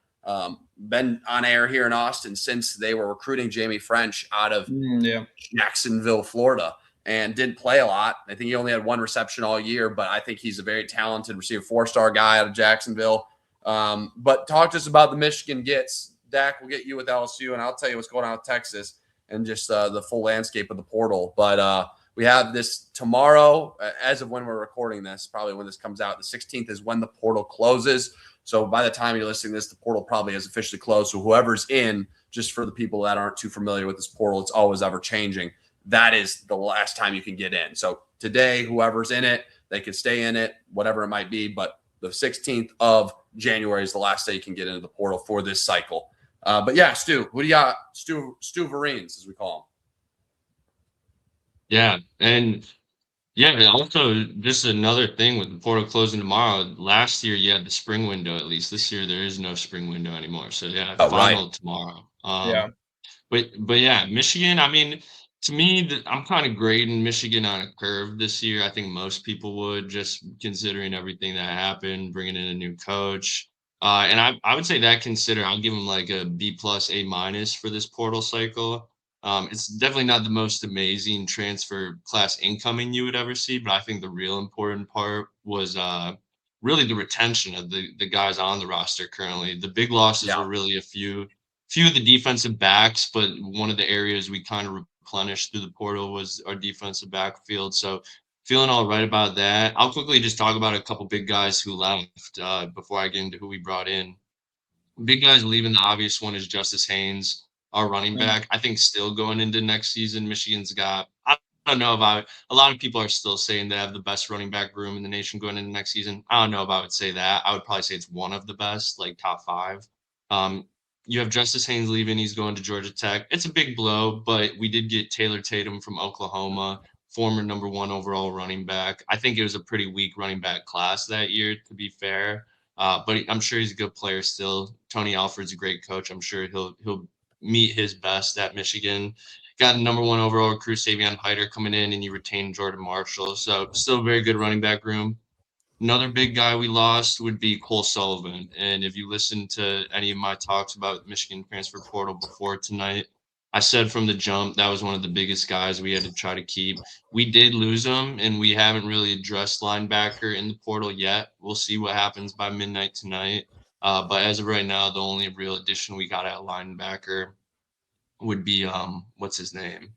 Been on air here in Austin since they were recruiting Jamie French out of Jacksonville, Florida, and didn't play a lot. I think he only had 1 reception all year, but I think he's a very talented receiver, 4-star guy out of Jacksonville. But talk to us about the Michigan gets. Dak, we'll get you with LSU, and I'll tell you what's going on with Texas and just the full landscape of the portal. But we have this tomorrow, as of when we're recording this, probably when this comes out. The 16th is when the portal closes. So by the time you're listening to this, the portal probably has officially closed. So whoever's in, just for the people that aren't too familiar with this portal, it's always ever changing. That is the last time you can get in. So today, whoever's in it, they can stay in it, whatever it might be. But the 16th of January is the last day you can get into the portal for this cycle. But yeah, Stu, who do you got? Stu Verines, as we call him. Yeah, and yeah, also just another thing with the portal closing tomorrow. Last year you had the spring window at least. This year there is no spring window anymore. So yeah, final tomorrow. But yeah, Michigan, I mean, to me, I'm kind of grading Michigan on a curve this year. I think most people would, just considering everything that happened, bringing in a new coach. And I would say that I'll give them like a B plus, A minus for this portal cycle. It's definitely not the most amazing transfer class incoming you would ever see, but I think the real important part was really the retention of the guys on the roster currently. The big losses were really a few of the defensive backs, but one of the areas we kind of replenished through the portal was our defensive backfield. So feeling all right about that. I'll quickly just talk about a couple big guys who left before I get into who we brought in. Big guys leaving, the obvious one is Justice Haynes, our running back. I think still going into next season, Michigan's got, I don't know about, a lot of people are still saying they have the best running back room in the nation going into next season. I don't know if I would say that. I would probably say it's one of the best, like top 5. You have Justice Haynes leaving. He's going to Georgia Tech. It's a big blow, but we did get Taylor Tatum from Oklahoma, former number 1 overall running back. I think it was a pretty weak running back class that year, to be fair. But I'm sure he's a good player still. Tony Alford's a great coach. I'm sure he'll meet his best at Michigan. Got the number 1 overall recruit, Savion Hyder, coming in, and you retained Jordan Marshall. So still a very good running back room. Another big guy we lost would be Cole Sullivan. And if you listen to any of my talks about Michigan transfer portal before tonight, I said from the jump that was one of the biggest guys we had to try to keep. We did lose him, and we haven't really addressed linebacker in the portal yet. We'll see what happens by midnight tonight. But as of right now, the only real addition we got at linebacker would be what's his name?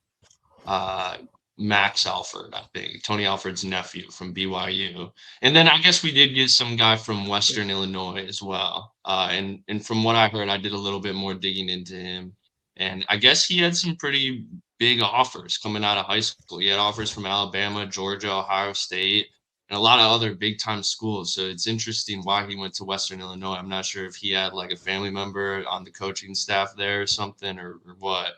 Max Alford, I think, Tony Alford's nephew from BYU. And then I guess we did get some guy from Western Illinois as well. And from what I heard, I did a little bit more digging into him. And I guess he had some pretty big offers coming out of high school. He had offers from Alabama, Georgia, Ohio State, and a lot of other big time schools. So it's interesting why he went to Western Illinois. I'm not sure if he had like a family member on the coaching staff there or something or what.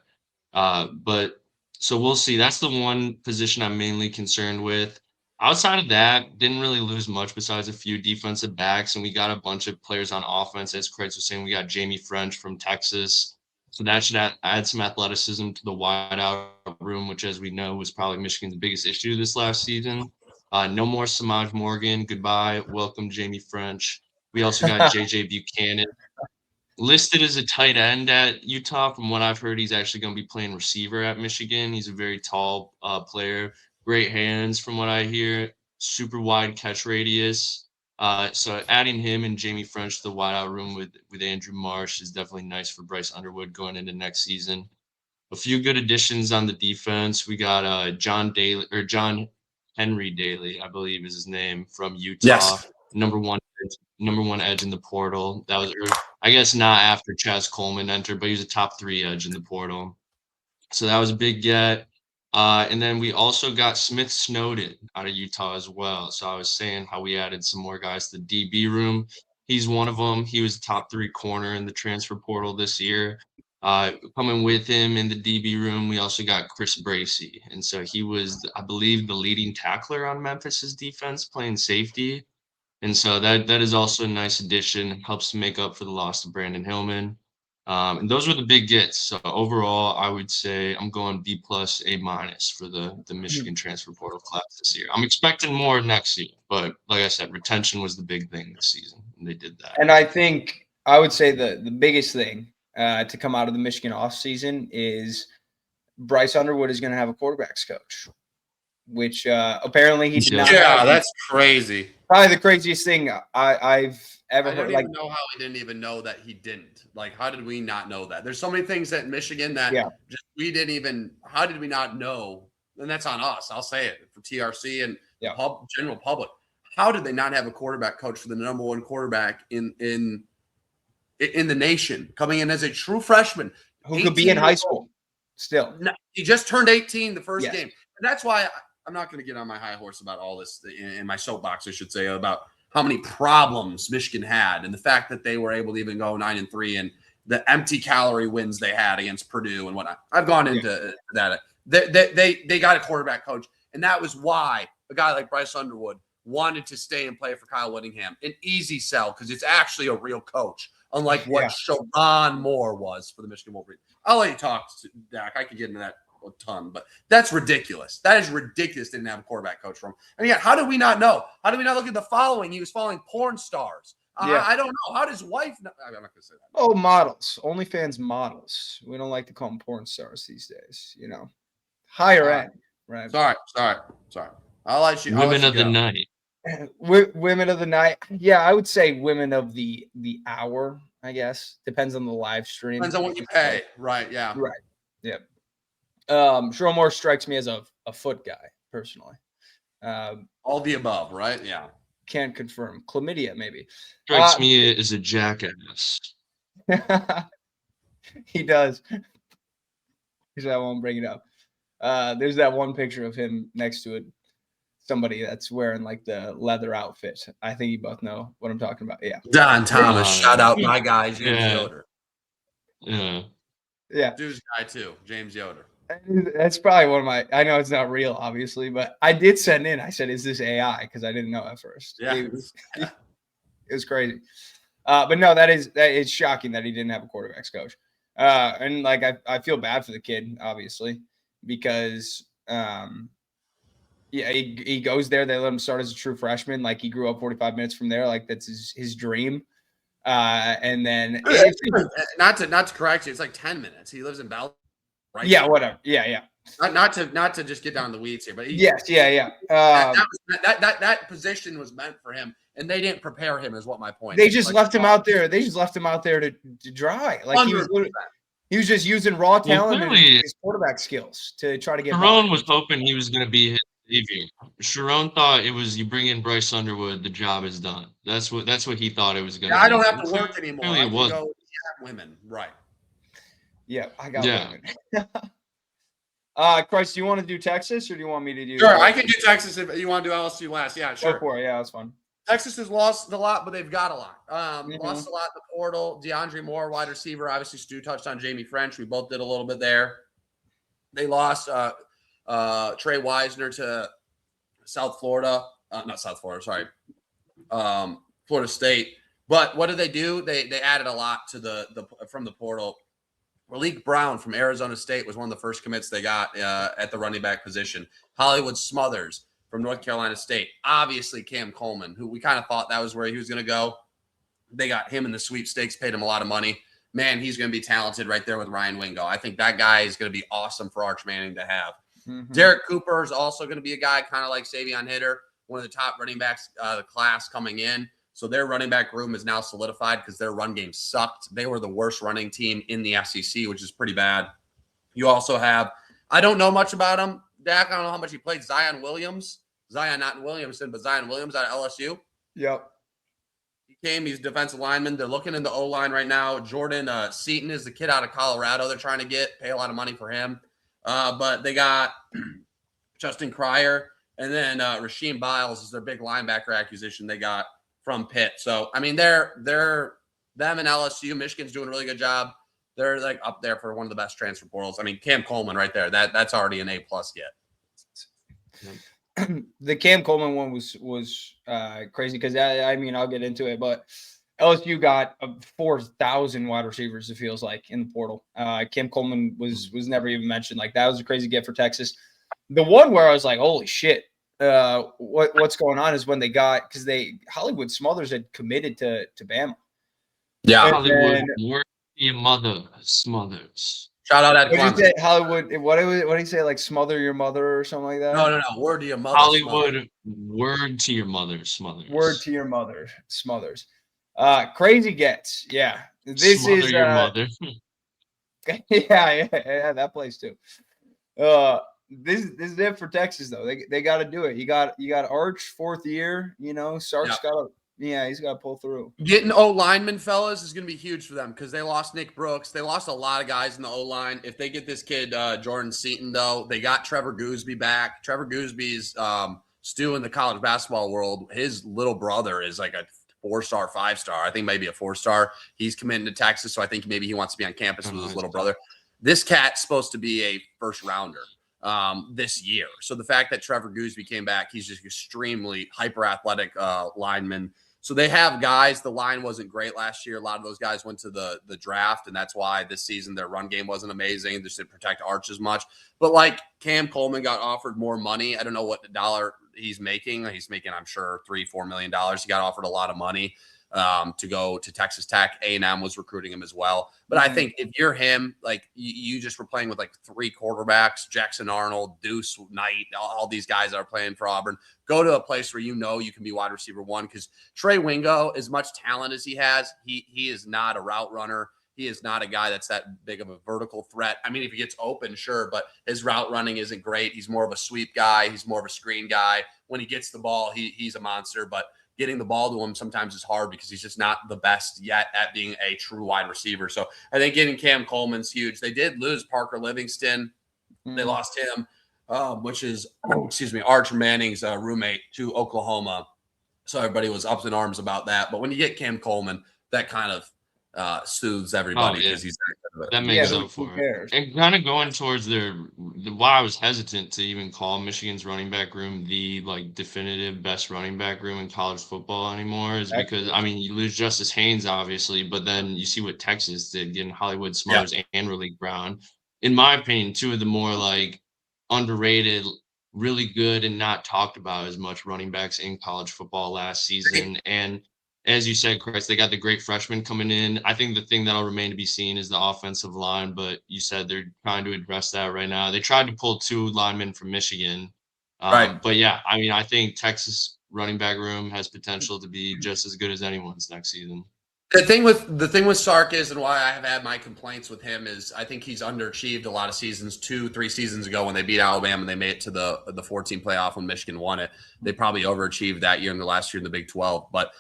But so we'll see. That's the one position I'm mainly concerned with. Outside of that, didn't really lose much besides a few defensive backs, and we got a bunch of players on offense. As Kreitz was saying, we got Jamie French from Texas, so that should add some athleticism to the wideout room, which, as we know, was probably Michigan's biggest issue this last season. No more Samaj Morgan. Goodbye. Welcome, Jamie French. We also got JJ Buchanan listed as a tight end at Utah. From what I've heard, he's actually going to be playing receiver at Michigan. He's a very tall player, great hands from what I hear, super wide catch radius. So adding him and Jamie French to the wideout room with Andrew Marsh is definitely nice for Bryce Underwood going into next season. A few good additions on the defense. We got John Henry Daly, I believe is his name, from Utah. Yes. Number one edge in the portal. That was, I guess, not after Chaz Coleman entered, but he was a top 3 edge in the portal. So that was a big get. And then we also got Smith Snowden out of Utah as well. So I was saying how we added some more guys to the DB room. He's one of them. He was top 3 corner in the transfer portal this year. Coming with him in the DB room, we also got Chris Bracey. And so he was, I believe, the leading tackler on Memphis's defense, playing safety. And so that is also a nice addition. Helps make up for the loss of Brandon Hillman. And those were the big gets. So overall, I would say I'm going B plus, A minus for the Michigan transfer portal class this year. I'm expecting more next year, but like I said, retention was the big thing this season, and they did that. And I think I would say the biggest thing to come out of the Michigan offseason is Bryce Underwood is going to have a quarterbacks coach, which apparently he did not. Yeah, that's crazy. Probably the craziest thing I've ever heard. I don't even know how he didn't even know that he didn't. Like, how did we not know that? There's so many things at Michigan that just we didn't even. How did we not know? And that's on us. I'll say it for TRC and general public. How did they not have a quarterback coach for the number 1 quarterback in the nation, coming in as a true freshman who could be in high school still? No, he just turned 18 the first game, and that's why I'm not going to get on my high horse about all this in my soapbox, I should say, about how many problems Michigan had and the fact that they were able to even go 9-3 and the empty calorie wins they had against Purdue and whatnot. I've gone into that. They got a quarterback coach, and that was why a guy like Bryce Underwood wanted to stay and play for Kyle Whittingham. An easy sell because it's actually a real coach, unlike what Sharon Moore was for the Michigan Wolverines. I'll let you talk, Dak. I could get into that a ton, but that's ridiculous. That is ridiculous. They didn't have a quarterback coach from him. And yet, how did we not know? How did we not look at the following? He was following porn stars. I don't know. How does wife know? I'm not going to say that. Oh, models. OnlyFans models. We don't like to call them porn stars these days, you know. Higher end. Right. Sorry. I'll let you. Women of the night. Women of the night. Yeah, I would say women of the hour, I guess. Depends on the live stream. Depends on what you pay. Right, yeah. Right. Yeah. Sharon Moore strikes me as a foot guy, personally. All the above, right? Yeah. Can't confirm. Chlamydia, maybe. Strikes me as a jackass. He does. I won't bring it up. There's that one picture of him next to it. Somebody that's wearing like the leather outfit. I think you both know what I'm talking about. Yeah. Don Thomas, shout out my guy, James Yoder. Yeah. Dude's guy too, James Yoder. That's probably one of my. I know it's not real, obviously, but I did send in. I said, "Is this AI?" Because I didn't know at first. Yeah. It was crazy. But no, that is shocking that he didn't have a quarterbacks coach. And like I feel bad for the kid, obviously, because he goes there. They let him start as a true freshman. Like he grew up 45 minutes from there. Like that's his dream. And then not to correct you, it's like 10 minutes. He lives in Bell. Right? Yeah, whatever. Yeah. Not to just get down the weeds here, but that position was meant for him, and they didn't prepare him. Is what my point. They just left him out there. They just left him out there to dry. Like he was just using raw talent and his quarterback skills to try to get. Sharon was hoping he was going to be his savior. Sharon thought it was you bring in Bryce Underwood, the job is done. That's what he thought it was going to be. I don't have to work anymore. I can go women, right? Yeah, I got women. Christ, do you want to do Texas or do you want me to do? Sure, I can do Texas if you want to do LSU last. Yeah, sure. Go for it. Yeah, that's fun. Texas has lost a lot, but they've got a lot. Lost a lot in the portal. DeAndre Moore, wide receiver. Obviously, Stu touched on Jamie French. We both did a little bit there. They lost Trey Wisner to South Florida. Not South Florida, sorry. Florida State. But what did they do? They added a lot to from the portal. Malik Brown from Arizona State was one of the first commits they got at the running back position. Hollywood Smothers from North Carolina State. Obviously, Cam Coleman, who we kind of thought that was where he was going to go. They got him in the sweepstakes, paid him a lot of money. Man, he's going to be talented right there with Ryan Wingo. I think that guy is going to be awesome for Arch Manning to have. Mm-hmm. Derek Cooper is also going to be a guy kind of like Savion Hitter, one of the top running backs the class coming in. So their running back room is now solidified because their run game sucked. They were the worst running team in the SEC, which is pretty bad. You also have, I don't know much about him, Dak. I don't know how much he played. Zion Williams. Zion, not in Williamson, but Zion Williams out of LSU. Yep. He's defensive lineman. They're looking in the O-line right now. Jordan Seaton is the kid out of Colorado they're trying to pay a lot of money for him. But they got Justin Cryer, and then Rasheem Biles is their big linebacker acquisition they got from Pitt. So I mean, they're them and LSU. Michigan's doing a really good job. They're like up there for one of the best transfer portals. I mean, Cam Coleman right there. That's already an A+ get. The Cam Coleman one was crazy because I mean I'll get into it, but LSU got 4,000 wide receivers. It feels like in the portal. Cam Coleman was never even mentioned. Like that was a crazy get for Texas. The one where I was like, holy shit, what's going on is when they got because Hollywood Smothers had committed to Bama. Yeah, Hollywood, where your mother Smothers. Shout out at Clemson. What did you say, Hollywood? What do you say? Like smother your mother or something like that? No. Word to your mother. Hollywood, word to your mother Smothers. Word to your mother Smothers. Crazy gets. Yeah, this Smother is your mother. yeah, that place too. This is it for Texas though. They got to do it. You got Arch 4th year. You know, Sark's got to. Yeah, he's got to pull through. Getting O-lineman, fellas, is going to be huge for them because they lost Nick Brooks. They lost a lot of guys in the O-line. If they get this kid, Jordan Seaton, though, they got Trevor Gooseby back. Trevor Gooseby's stew in the college basketball world. His little brother is like a 4-star, 5-star. I think maybe a 4-star. He's committing to Texas, so I think maybe he wants to be on campus with his little brother. This cat's supposed to be a first-rounder this year. So the fact that Trevor Gooseby came back, he's just extremely hyper-athletic lineman. So they have guys. The line wasn't great last year. A lot of those guys went to the draft, and that's why this season their run game wasn't amazing. They just didn't protect Arch as much. But like Cam Coleman got offered more money. I don't know what the dollar he's making. He's making, I'm sure, $3-4 million. He got offered a lot of money to go to Texas Tech. A&M was recruiting him as well. But I think if you're him, like you just were playing with like 3 quarterbacks, Jackson Arnold, Deuce Knight, all these guys that are playing for Auburn, go to a place where you know you can be wide receiver 1 because Trey Wingo, as much talent as he has, he is not a route runner. He is not a guy that's that big of a vertical threat. I mean, if he gets open, sure, but his route running isn't great. He's more of a sweep guy. He's more of a screen guy. When he gets the ball, he's a monster, but getting the ball to him sometimes is hard because he's just not the best yet at being a true wide receiver. So I think getting Cam Coleman's huge. They did lose Parker Livingston. They lost him, which is, Arch Manning's roommate to Oklahoma. So everybody was up in arms about that. But when you get Cam Coleman, that kind of soothes everybody because he's that makes up for it. And kind of going towards why I was hesitant to even call Michigan's running back room the like definitive best running back room in college football anymore is because I mean you lose Justice Haynes obviously, but then you see what Texas did getting Hollywood Smothers and Raleek Brown. In my opinion, 2 of the more like underrated, really good and not talked about as much running backs in college football last season. And as you said, Chris, they got the great freshmen coming in. I think the thing that'll remain to be seen is the offensive line, but you said they're trying to address that right now. They tried to pull 2 linemen from Michigan. Right. But yeah, I mean, I think Texas running back room has potential to be just as good as anyone's next season. The thing with Sark is, and why I have had my complaints with him is, I think he's underachieved a lot of seasons. 2-3 seasons ago, when they beat Alabama and they made it to the 14 playoff when Michigan won it, they probably overachieved that year and the last year in the Big 12. But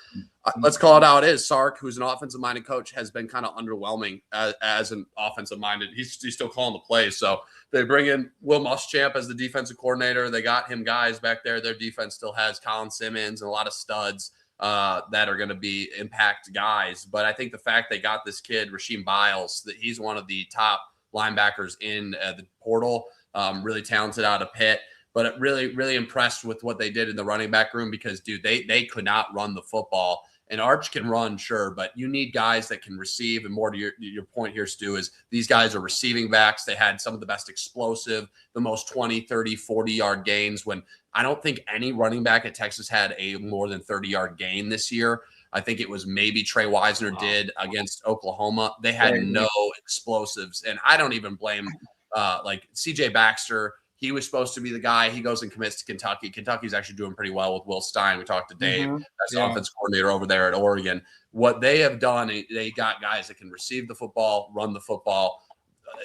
let's call it how it is. Sark, who's an offensive-minded coach, has been kind of underwhelming as an offensive-minded. He's still calling the plays. So they bring in Will Muschamp as the defensive coordinator. They got him guys back there. Their defense still has Colin Simmons and a lot of studs that are going to be impact guys. But I think the fact they got this kid, Rasheem Biles, that he's one of the top linebackers in the portal, really talented out of Pitt, but really, really impressed with what they did in the running back room because, dude, they could not run the football. And Arch can run, sure, but you need guys that can receive. And more to your point here, Stu, is these guys are receiving backs. They had some of the best explosive, the most 20, 30, 40-yard gains when I don't think any running back at Texas had a more than 30-yard gain this year. I think it was maybe Trey Wisner did against Oklahoma. They had no explosives. And I don't even blame like CJ Baxter. He was supposed to be the guy. He goes and commits to Kentucky. Kentucky's actually doing pretty well with Will Stein. We talked to Dave, that's the offense coordinator over there at Oregon. What they have done, they got guys that can receive the football, run the football.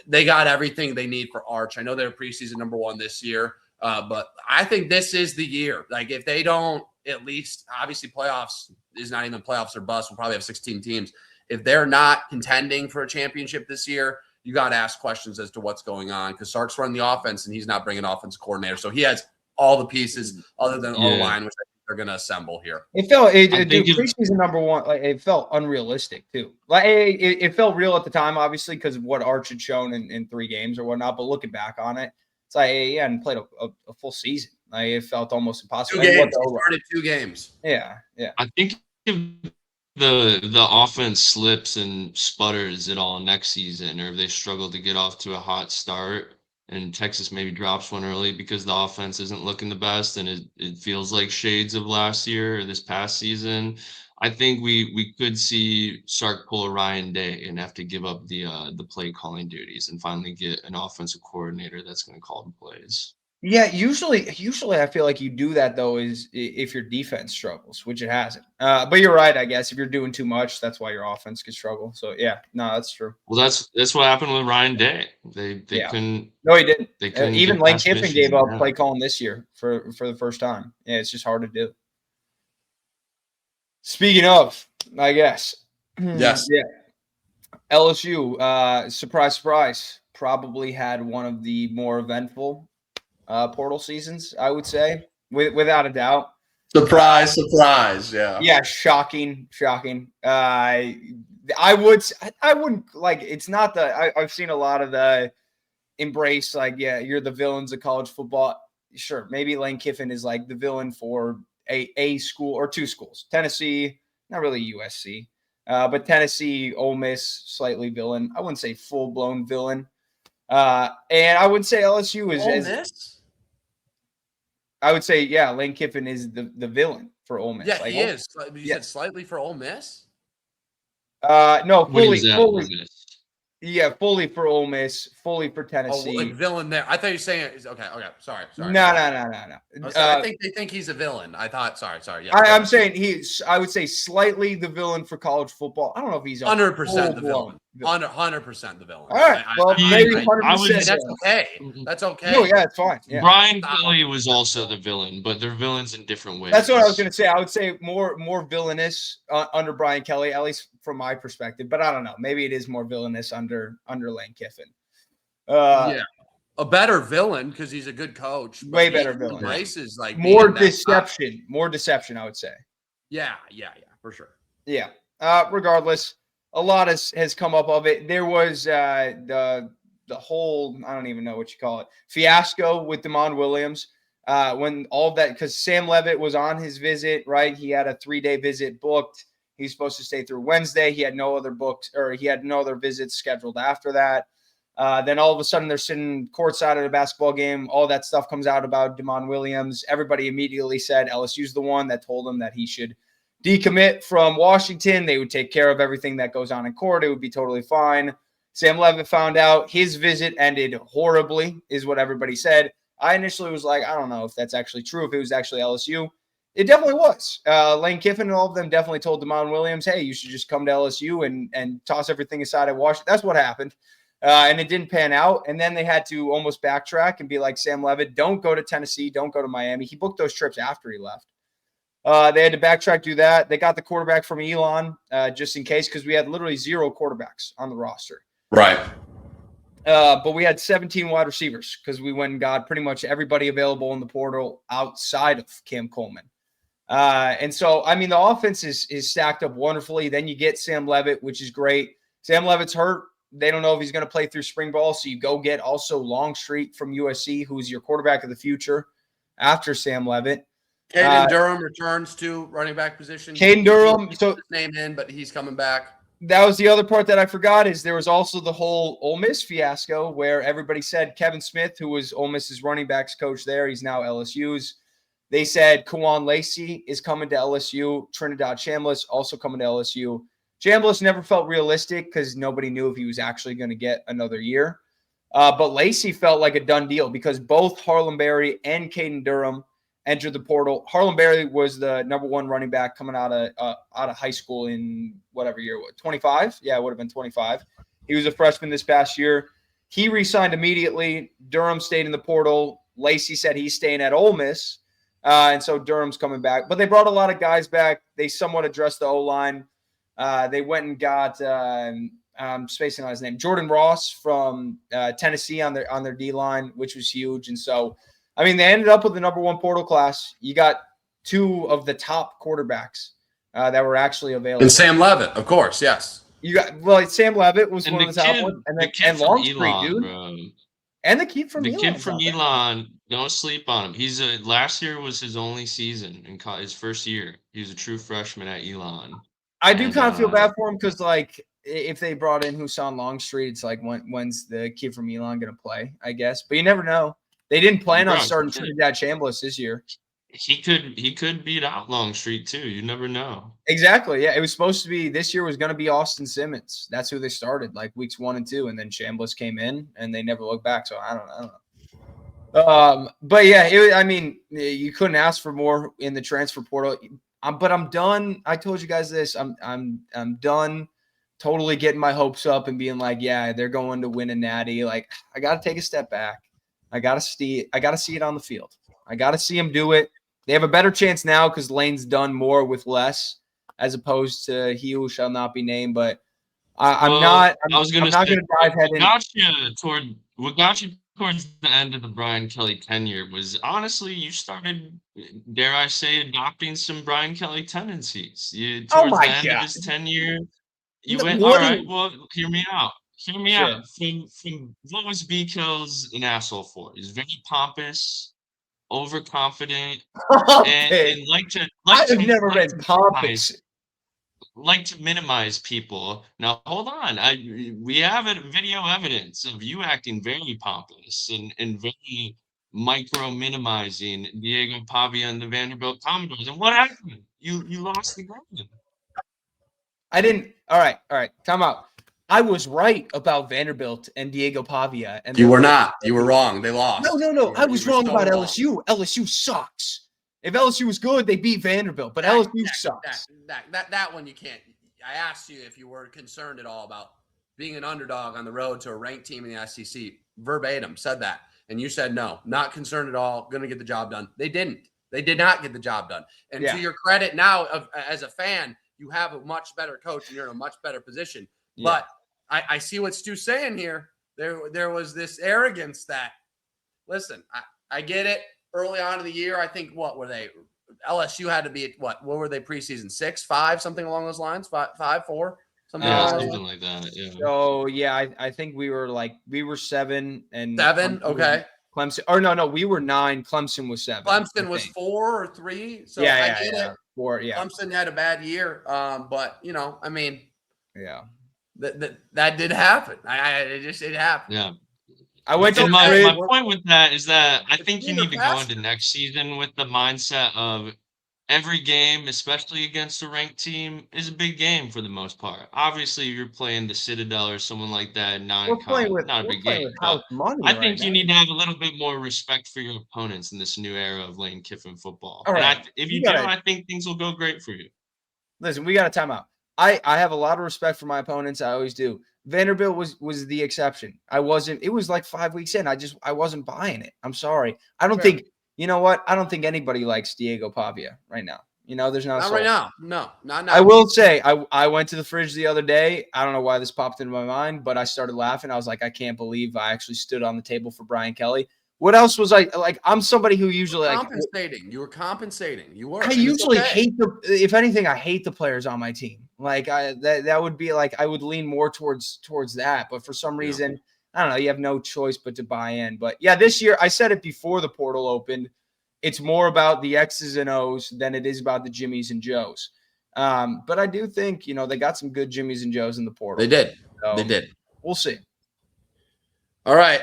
They got everything they need for Arch. I know they're preseason number 1 this year, but I think this is the year. Like if they don't, at least obviously playoffs is not even playoffs or bust. We'll probably have 16 teams. If they're not contending for a championship this year, you got to ask questions as to what's going on because Sark's running the offense and he's not bringing offense coordinator. So he has all the pieces other than O-line, which I think they're going to assemble here. It felt, preseason number one, like it felt unrealistic too. Like it felt real at the time, obviously, because of what Arch had shown in 3 games or whatnot. But looking back on it, it's like he hadn't played a full season. Like it felt almost impossible. 2 games. He started 2 games. Yeah. I think if the offense slips and sputters at all next season, or if they struggle to get off to a hot start, and Texas maybe drops one early because the offense isn't looking the best, and it feels like shades of last year or this past season, I think we could see Sark pull a Ryan Day and have to give up the play calling duties and finally get an offensive coordinator that's going to call the plays. Yeah, usually I feel like you do that though is if your defense struggles, which it hasn't. But you're right, I guess if you're doing too much, that's why your offense could struggle. So yeah, no, that's true. Well, that's what happened with Ryan Day. They couldn't. No, he didn't. They couldn't even Lane Kiffin gave up now. play calling this year for the first time. Yeah, it's just hard to do. Speaking of, I guess. Yes. Yeah. LSU, surprise, probably had one of the more eventful portal seasons, I would say, without a doubt. Surprise. Yeah. Yeah, shocking. I wouldn't like. It's not the. I've seen a lot of the embrace. Like, yeah, you're the villains of college football. Sure, maybe Lane Kiffin is like the villain for a school or 2 schools. Tennessee, not really USC, but Tennessee, Ole Miss, slightly villain. I wouldn't say full blown villain. And I would say LSU is. Ole Miss? I would say, yeah, Lane Kiffin is the villain for Ole Miss. Yeah, like, he is. You said slightly for Ole Miss? No, fully. Yeah, fully for Ole Miss, fully for Tennessee. Oh, like villain there. I thought you were saying okay. Sorry. No. I think they think he's a villain. I thought. Sorry. Yeah. I'm saying I would say slightly the villain for college football. I don't know if he's 100% the villain. 100% the villain. All right. Well, maybe 100%. That's okay. That's okay. No, yeah, it's fine. Yeah. Brian Kelly was also the villain, but they're villains in different ways. That's what I was going to say. I would say more villainous under Brian Kelly, at least from my perspective. But I don't know. Maybe it is more villainous under Lane Kiffin. Yeah. A better villain because he's a good coach. Way better villain. Races like more deception. More deception, I would say. Yeah, for sure. Yeah. Regardless, a lot has come up of it. There was the whole, I don't even know what you call it, fiasco with DeMond Williams. When all of that, because Sam Levitt was on his visit, right? He had a 3-day visit booked. He's supposed to stay through Wednesday. He had no other visits scheduled after that. Then all of a sudden they're sitting courtside at a basketball game. All that stuff comes out about DeMond Williams. Everybody immediately said LSU's the one that told him that he should decommit from Washington. They would take care of everything that goes on in court. It would be totally fine. Sam Levitt found out his visit ended horribly, is what everybody said. I initially was like, I don't know if that's actually true, if it was actually LSU. It definitely was. Lane Kiffin and all of them definitely told DeMond Williams, hey, you should just come to LSU and toss everything aside at Washington. That's what happened. And it didn't pan out. And then they had to almost backtrack and be like, Sam Levitt, don't go to Tennessee. Don't go to Miami. He booked those trips after he left. They had to backtrack, do that. They got the quarterback from Elon just in case because we had literally 0 quarterbacks on the roster. Right. But we had 17 wide receivers because we went and got pretty much everybody available in the portal outside of Cam Coleman. And so, I mean, the offense is stacked up wonderfully. Then you get Sam Levitt, which is great. Sam Levitt's hurt. They don't know if he's going to play through spring ball. So you go get also Longstreet from USC, who's your quarterback of the future after Sam Levitt. Caden Durham returns to running back position. Caden Durham. So his name in, but he's coming back. That was the other part that I forgot is there was also the whole Ole Miss fiasco where everybody said Kevin Smith, who was Ole Miss's running backs coach there, he's now LSU's. They said Kawan Lacey is coming to LSU. Trinidad Chambliss also coming to LSU. Chambliss never felt realistic because nobody knew if he was actually going to get another year. But Lacey felt like a done deal because both Harlem Berry and Caden Durham entered the portal. Harlem Berry was the number 1 running back coming out of high school in whatever year, 25? Yeah, it would have been 25. He was a freshman this past year. He re-signed immediately. Durham stayed in the portal. Lacey said he's staying at Ole Miss. And so Durham's coming back. But they brought a lot of guys back. They somewhat addressed the O-line. They went and got, spacing on his name, Jordan Ross from Tennessee on their D line, which was huge. And so, I mean, they ended up with the number 1 portal class. You got 2 of the top quarterbacks that were actually available. And Sam Levitt, of course, yes. You got Sam Levitt was one of the top ones, and Longstreet, dude. Bro. And the kid from Elon, don't sleep on him. He's last year was his only season in his first year. He was a true freshman at Elon. I do kind of feel bad for him because, like, if they brought in Husan Longstreet, it's like, when's the kid from Elon going to play, I guess. But you never know. They didn't plan on starting Trinidad Chambliss this year. He could beat out Longstreet too. You never know. Exactly. Yeah, it was supposed to be this year was going to be Austin Simmons. That's who they started, like weeks 1 and 2, and then Chambliss came in and they never looked back. So I don't know. But yeah, I mean, you couldn't ask for more in the transfer portal. But I'm done. I told you guys this. I'm done totally getting my hopes up and being like, yeah, they're going to win a natty. Like, I got to take a step back. I got to see it on the field. I got to see them do it. They have a better chance now because Lane's done more with less, as opposed to he who shall not be named. But I'm not going to dive head in. What got you towards the end of the Brian Kelly tenure was honestly you started, dare I say, adopting some Brian Kelly tendencies. Towards the end of his tenure, you went, all right, well, hear me out. Hear me out. From what was B. Kills an asshole for? He's very pompous, overconfident, and I have never been pompous. Like to minimize people. Now hold on. We have video evidence of you acting very pompous and very micro minimizing Diego Pavia and the Vanderbilt Commodores. And what happened? You lost the game. I didn't. All right. Time out. I was right about Vanderbilt and Diego Pavia. And you were not. You were wrong. They lost. No. I was wrong about LSU. LSU sucks. If LSU was good, they beat Vanderbilt. But LSU sucks. That one you can't. I asked you if you were concerned at all about being an underdog on the road to a ranked team in the SEC. Verbatim said that. And you said no. Not concerned at all. Going to get the job done. They didn't. They did not get the job done. And to your credit now, as a fan, you have a much better coach and you're in a much better position. Yeah. But I see what Stu's saying here. There was this arrogance that, listen, I get it. Early on in the year, I think, what were they? LSU had to be at what were they preseason? 6, 5, something along those lines? 5, 4, something like that. Yeah. So yeah, I think we were 7 and 7. Okay. Clemson, or no, we were 9. Clemson was 7. Clemson was 4 or 3. So yeah, I get it. 4. Yeah. Clemson had a bad year, but I mean, yeah. That did happen. It happened. Yeah. I went to my point with that is that I think you need to go into next season with the mindset of every game, especially against a ranked team, is a big game for the most part. Obviously, you're playing the Citadel or someone like that, not a big game. I think you need to have a little bit more respect for your opponents in this new era of Lane Kiffin football. All right. If you do, I think things will go great for you. Listen, we got a timeout. I have a lot of respect for my opponents. I always do. Vanderbilt was the exception. It was like 5 weeks in. I wasn't buying it. I'm sorry. I don't think, you know what? I don't think anybody likes Diego Pavia right now. There's not right now. No, not now. I will say I went to the fridge the other day. I don't know why this popped into my mind, but I started laughing. I was like, I can't believe I actually stood on the table for Brian Kelly. What else was I like? I'm somebody who usually compensating. You were compensating. You were. I usually hate if anything, I hate the players on my team. Like that would be like I would lean more towards that. But for some reason, I don't know. You have no choice but to buy in. But yeah, this year I said it before the portal opened. It's more about the X's and O's than it is about the Jimmies and Joes. But I do think they got some good Jimmies and Joes in the portal. They did. So, they did. We'll see. All right.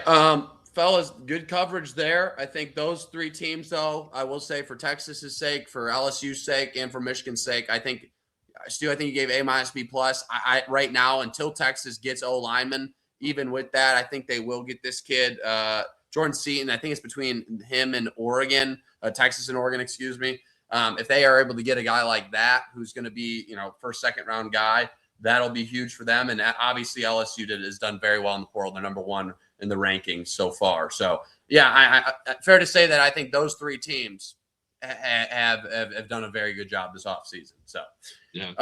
Fellas, good coverage there. I think those 3 teams, though, I will say for Texas's sake, for LSU's sake, and for Michigan's sake, I think, Stu, you gave A-, B+. I right now, until Texas gets O-lineman, even with that, I think they will get this kid, Jordan Seaton. I think it's between him and Oregon, Texas and Oregon, excuse me. If they are able to get a guy like that, who's going to be, first, second round guy, that'll be huge for them. And obviously LSU has done very well in the portal. They're number 1 in the rankings so far. So yeah, I fair to say that I think those 3 teams have done a very good job this offseason. So yeah,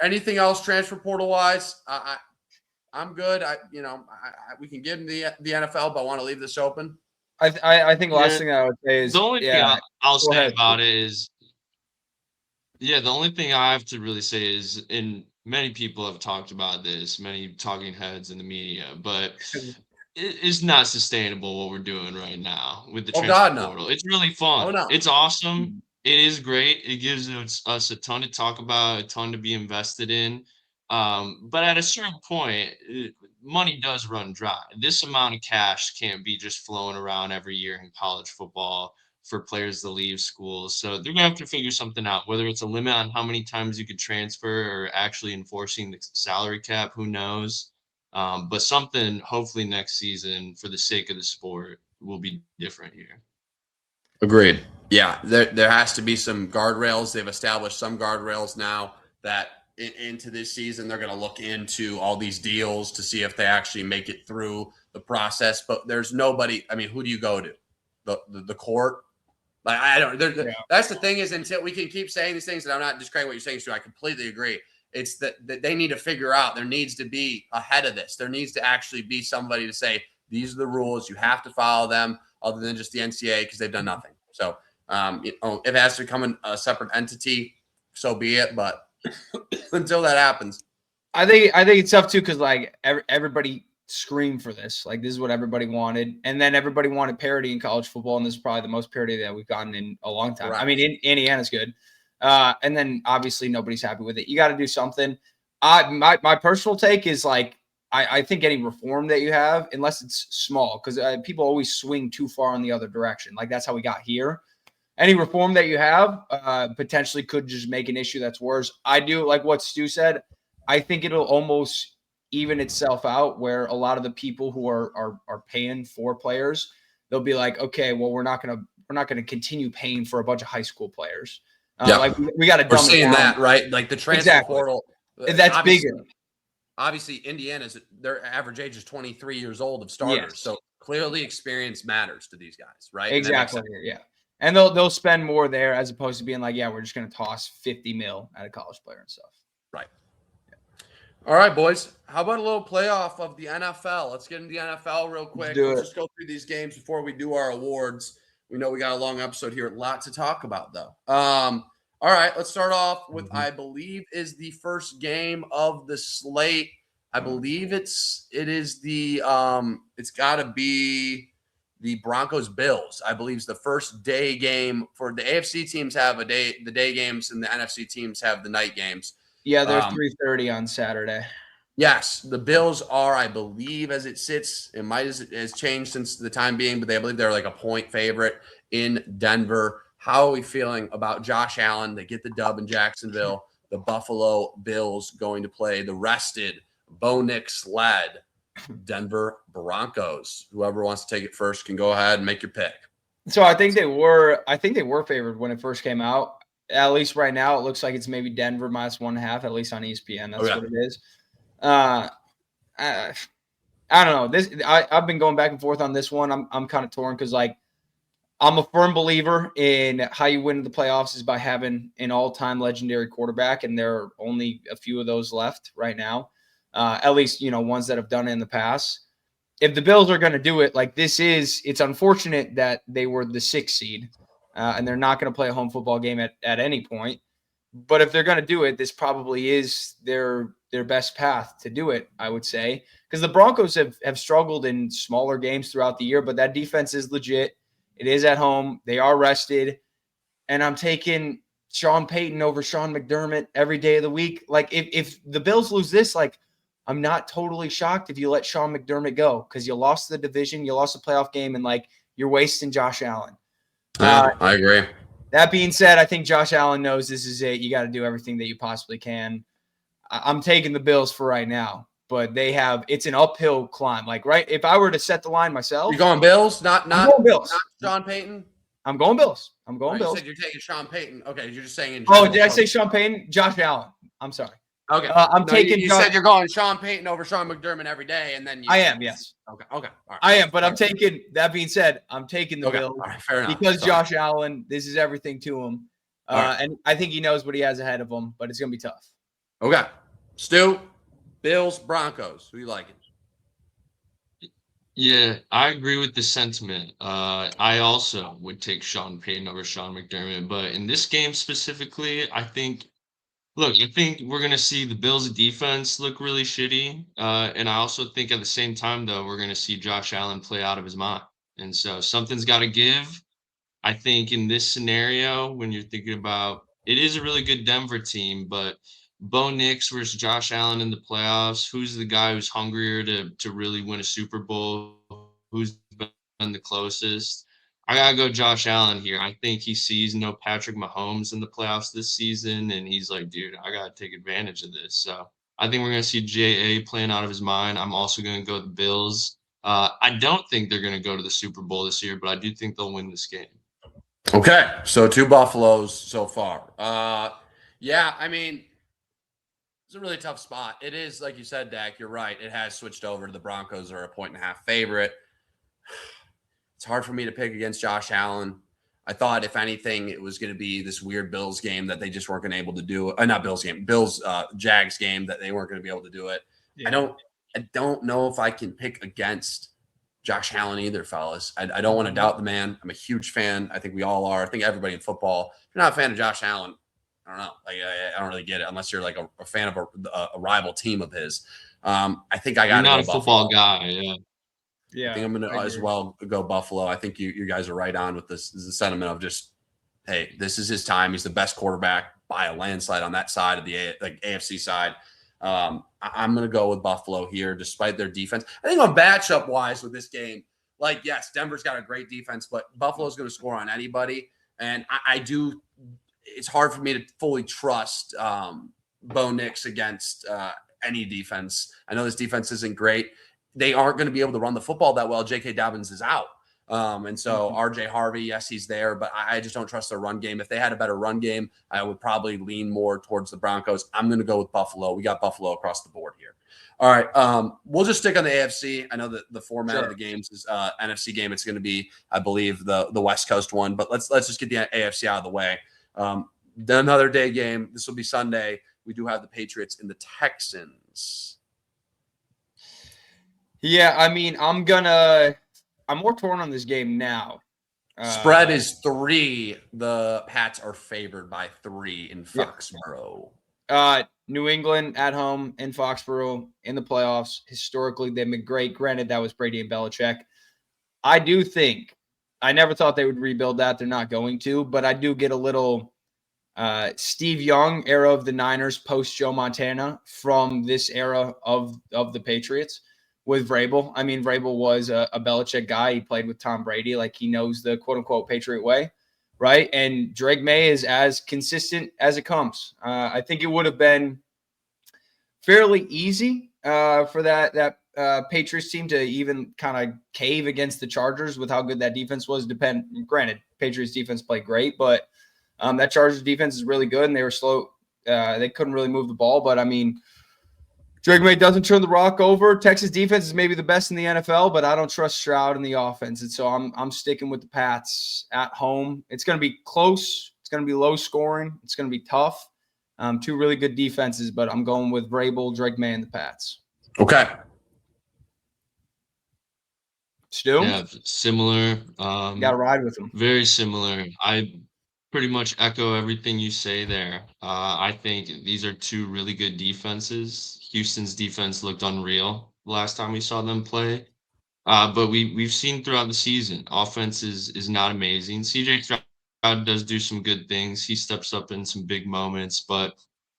Anything else transfer portal wise? I'm good. We can get into the NFL, but I want to leave this open. I think last thing I would say is the only thing I'll say ahead. about it is, the only thing I have to really say is, and many people have talked about this, many talking heads in the media, but it's not sustainable what we're doing right now with the transfer portal. It's really fun. Oh, no. It's awesome. It is great. It gives us a ton to talk about, a ton to be invested in. But at a certain point, money does run dry. This amount of cash can't be just flowing around every year in college football for players to leave schools. So they're gonna have to figure something out, whether it's a limit on how many times you could transfer or actually enforcing the salary cap, who knows? But something hopefully next season, for the sake of the sport, will be different here. Agreed. Yeah, there has to be some guardrails. They've established some guardrails now that into this season they're going to look into all these deals to see if they actually make it through the process. But there's nobody. I mean, who do you go to? The court? Like, I don't. That's the thing, is until we can keep saying these things, and I'm not discrediting what you're saying, Stu. I completely agree. It's that they need to figure out. There needs to be ahead of this. There needs to actually be somebody to say, these are the rules. You have to follow them, other than just the NCAA, because they've done nothing. So, if it has to become a separate entity, so be it. But until that happens, I think it's tough too, because like everybody screamed for this. Like, this is what everybody wanted, and then everybody wanted parity in college football, and this is probably the most parity that we've gotten in a long time. Right. I mean, Indiana's good, and then obviously nobody's happy with it. You got to do something. My personal take is, like, I think any reform that you have, unless it's small, because people always swing too far in the other direction. Like, that's how we got here. Any reform that you have potentially could just make an issue that's worse. I do like what Stu said. I think it'll almost even itself out, where a lot of the people who are paying for players, they'll be like, okay, well, we're not gonna continue paying for a bunch of high school players. Like, we got to. We're seeing that, right? Like the transfer portal. That's bigger. Obviously, their average age is 23 years old of starters. Yes. So clearly experience matters to these guys, right? Exactly. Yeah. And they'll spend more there, as opposed to being like, yeah, we're just going to toss $50 million at a college player and stuff. Right. Yeah. All right, boys. How about a little playoff of the NFL? Let's get into the NFL real quick. Let's just go through these games before we do our awards. We know we got a long episode here. A lot to talk about, though. All right, let's start off with, I believe, is the first game of the slate. I believe it is the it's got to be the Broncos Bills. I believe is the first day game. For the AFC teams have the day games, and the NFC teams have the night games. Yeah, they're 3:30 on Saturday. Yes, the Bills are, I believe, as it sits, it might has changed since the time being, but I believe they're like a point favorite in Denver. How are we feeling about Josh Allen? They get the dub in Jacksonville. The Buffalo Bills going to play the rested, Bo Nix-led Denver Broncos. Whoever wants to take it first can go ahead and make your pick. So I think they were favored when it first came out. At least right now, it looks like it's maybe Denver -1.5, at least on ESPN. That's what it is. I don't know. I've been going back and forth on this one. I'm kind of torn, because, like, I'm a firm believer in how you win the playoffs is by having an all-time legendary quarterback, and there are only a few of those left right now. At least, ones that have done it in the past. If the Bills are going to do it, like, it's unfortunate that they were the 6th seed, and they're not going to play a home football game at any point. But if they're going to do it, this probably is their best path to do it, I would say, because the Broncos have struggled in smaller games throughout the year, but that defense is legit. It is at home. They are rested. And I'm taking Sean Payton over Sean McDermott every day of the week. Like, if the Bills lose this, like, I'm not totally shocked if you let Sean McDermott go, because you lost the division, you lost the playoff game, and, like, you're wasting Josh Allen. I agree. That being said, I think Josh Allen knows this is it. You got to do everything that you possibly can. I'm taking the Bills for right now, but it's an uphill climb. Like, right, if I were to set the line myself, you're going Bills, not Bills. Not Sean Payton. I'm going Bills. Bills. You said you're taking Sean Payton. Okay, you're just saying. Oh, did I say Sean Payton? Josh Allen. I'm sorry. Okay, I'm taking. You said you're going Sean Payton over Sean McDermott every day, and then I am. Yes. Okay. All right. I am, but I'm taking. That being said, I'm taking the Bills. All right, fair enough. Because Josh Allen, this is everything to him, and I think he knows what he has ahead of him, but it's gonna be tough. Okay. Stu, Bills, Broncos. Who you liking? Yeah, I agree with the sentiment. I also would take Sean Payton over Sean McDermott, but in this game specifically, I think we're gonna see the Bills' defense look really shitty, and I also think at the same time, though, we're gonna see Josh Allen play out of his mind, and so something's got to give. I think in this scenario, when you're thinking about it is a really good Denver team, but Bo Nix versus Josh Allen in the playoffs, who's the guy who's hungrier to really win a Super Bowl? Who's been the closest? I gotta go Josh Allen here. I think he sees no Patrick Mahomes in the playoffs this season, and he's like, dude, I gotta take advantage of this. So I think we're gonna see JA playing out of his mind. I'm also gonna go with the Bills. I don't think they're gonna go to the Super Bowl this year, but I do think they'll win this game. Okay, so 2 Buffaloes so far. Yeah, I mean, it's a really tough spot. It is, like you said, Dak, you're right. It has switched over to the Broncos are a 1.5 favorite. It's hard for me to pick against Josh Allen. I thought, if anything, it was going to be this weird Bills game that they just weren't going to be able to do. Not Bills game, Bills Jags game that they weren't going to be able to do it. Yeah. I don't know if I can pick against Josh Allen either, fellas. I don't want to doubt the man. I'm a huge fan. I think we all are. I think everybody in football. If you're not a fan of Josh Allen, I don't know. Like, I don't really get it unless you're like a fan of a rival team of his. I think I got to go You're not a Buffalo. football guy, yeah. Yeah, I think I'm going to as well go Buffalo. I think you guys are right on with this. This is the sentiment of just, hey, this is his time. He's the best quarterback by a landslide on that side of the AFC side. I'm going to go with Buffalo here, despite their defense. I think on matchup wise with this game, like, yes, Denver's got a great defense, but Buffalo's going to score on anybody. And I do. It's hard for me to fully trust Bo Nix against any defense. I know this defense isn't great. They aren't going to be able to run the football that well. J.K. Dobbins is out. And so RJ Harvey, yes, he's there, but I just don't trust their run game. If they had a better run game, I would probably lean more towards the Broncos. I'm going to go with Buffalo. We got Buffalo across the board here. All right. We'll just stick on the AFC. I know that the format of the games is NFC game. It's going to be, I believe, the West Coast one, but let's just get the AFC out of the way. Another day game. This will be Sunday. We do have the Patriots and the Texans. Yeah, I mean, I'm more torn on this game now. Spread is 3. The Pats are favored by 3 in Foxborough. New England at home in Foxborough in the playoffs. Historically, they've been great. Granted, that was Brady and Belichick. I do think – I never thought they would rebuild that. They're not going to. But I do get a little Steve Young era of the Niners post Joe Montana from this era of the Patriots. With Vrabel. I mean, Vrabel was a Belichick guy. He played with Tom Brady. Like, he knows the quote-unquote Patriot way, right? And Drake May is as consistent as it comes. I think it would have been fairly easy for that Patriots team to even kind of cave against the Chargers with how good that defense was. Granted, Patriots defense played great, but that Chargers defense is really good, and they were slow. They couldn't really move the ball, but, I mean, Drake May doesn't turn the rock over. Texas defense is maybe the best in the NFL, but I don't trust Stroud in the offense. And so I'm sticking with the Pats at home. It's going to be close. It's going to be low scoring. It's going to be tough. 2 really good defenses, but I'm going with Vrabel, Drake May, and the Pats. Okay. Stu? Yeah, similar. Got to ride with them. Very similar. I pretty much echo everything you say there. I think these are 2 really good defenses. Houston's defense looked unreal the last time we saw them play. But we've seen throughout the season, offense is not amazing. CJ Stroud does do some good things. He steps up in some big moments, but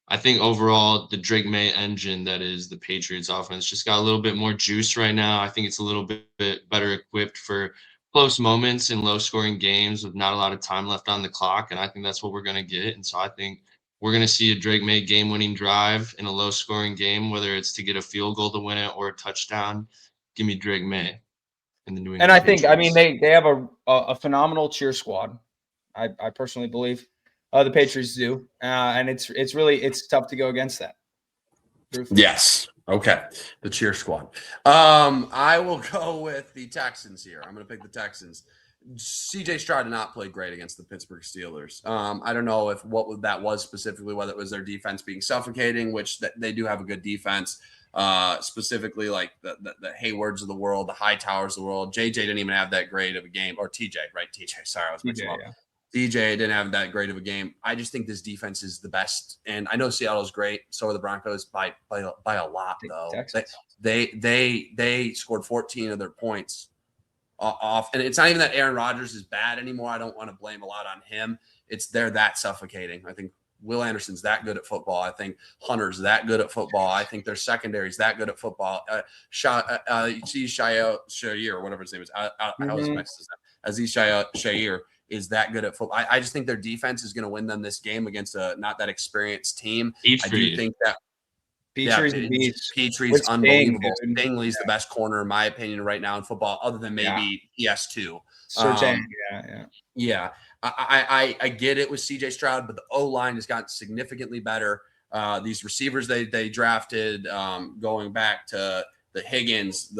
I think overall the Drake May engine that is the Patriots offense just got a little bit more juice right now. I think it's a little bit better equipped for close moments in low-scoring games with not a lot of time left on the clock, and I think that's what we're going to get. And so I think we're going to see a Drake May game-winning drive in a low-scoring game, whether it's to get a field goal to win it or a touchdown. Give me Drake May in the New England And I think, Patriots. I mean, they have a phenomenal cheer squad. I personally believe the Patriots do, and it's tough to go against that. Yes. Okay. The cheer squad. I will go with the Texans here. I'm going to pick the Texans. CJ Stroud did not play great against the Pittsburgh Steelers. I don't know if what that was specifically, whether it was their defense being suffocating, which they do have a good defense. Specifically like the Haywards of the world, the Hightowers of the world. JJ didn't even have that great of a game, or TJ, right? TJ, sorry, I was mixing up. Yeah. DJ didn't have that great of a game. I just think this defense is the best, and I know Seattle's great. So are the Broncos by a lot, though. They scored 14 of their points off, and it's not even that Aaron Rodgers is bad anymore. I don't want to blame a lot on him. They're that suffocating. I think Will Anderson's that good at football. I think Hunter's that good at football. I think their secondary's that good at football. Aziz Shair, or whatever his name is. I always mess his name. Aziz Shair is that good at football. I just think their defense is going to win them this game against a not that experienced team. I do think that Petry's unbelievable. Stingley's the best corner, in my opinion, right now in football, other than maybe PS2. Yeah. I get it with CJ Stroud, but the O-line has gotten significantly better. These receivers they drafted, going back to the Higgins,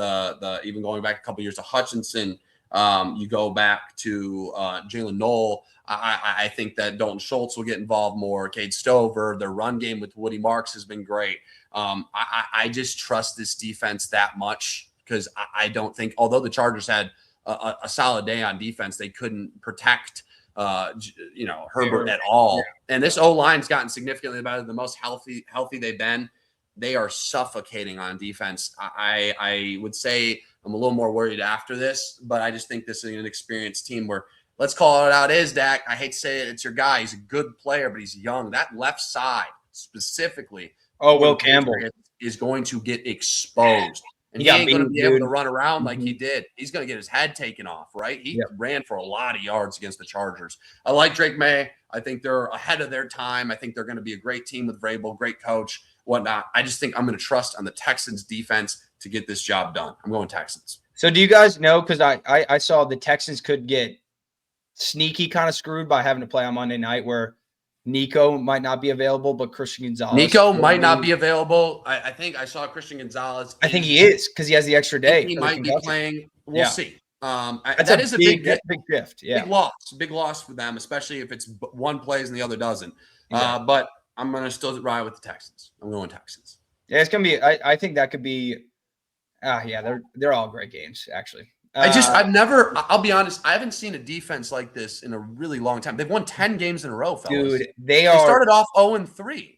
even going back a couple years to Hutchinson. You go back to Jalen Knoll. I think that Dalton Schultz will get involved more. Cade Stover, their run game with Woody Marks has been great. I just trust this defense that much because I don't think, although the Chargers had a solid day on defense, they couldn't protect Herbert at all. Yeah. And this O-line's gotten significantly better. The most healthy they've been. They are suffocating on defense. I would say I'm a little more worried after this, but I just think this is an experienced team where, let's call it out, is Dak. I hate to say it, it's your guy. He's a good player, but he's young. That left side specifically, Will Campbell, is going to get exposed. And he ain't going to be able to run around like he did. He's going to get his head taken off, right? He ran for a lot of yards against the Chargers. I like Drake May. I think they're ahead of their time. I think they're going to be a great team with Vrabel, great coach, whatnot. I just think I'm going to trust on the Texans defense to get this job done. I'm going Texans. So do you guys know, because I saw the Texans could get sneaky kind of screwed by having to play on Monday night where Nico might not be available, but Christian Gonzalez. Nico might not be available. I think I saw Christian Gonzalez. I think he is because he has the extra day. He might be playing. We'll see. That's a big shift. Yeah. Big loss for them, especially if it's one plays and the other doesn't. But I'm going to still ride with the Texans. I'm going Texans. Yeah, it's going to be, I think that could be, they're all great games, actually. I'll be honest, I haven't seen a defense like this in a really long time. They've won 10 games in a row, fellas. Dude, they started off 0-3.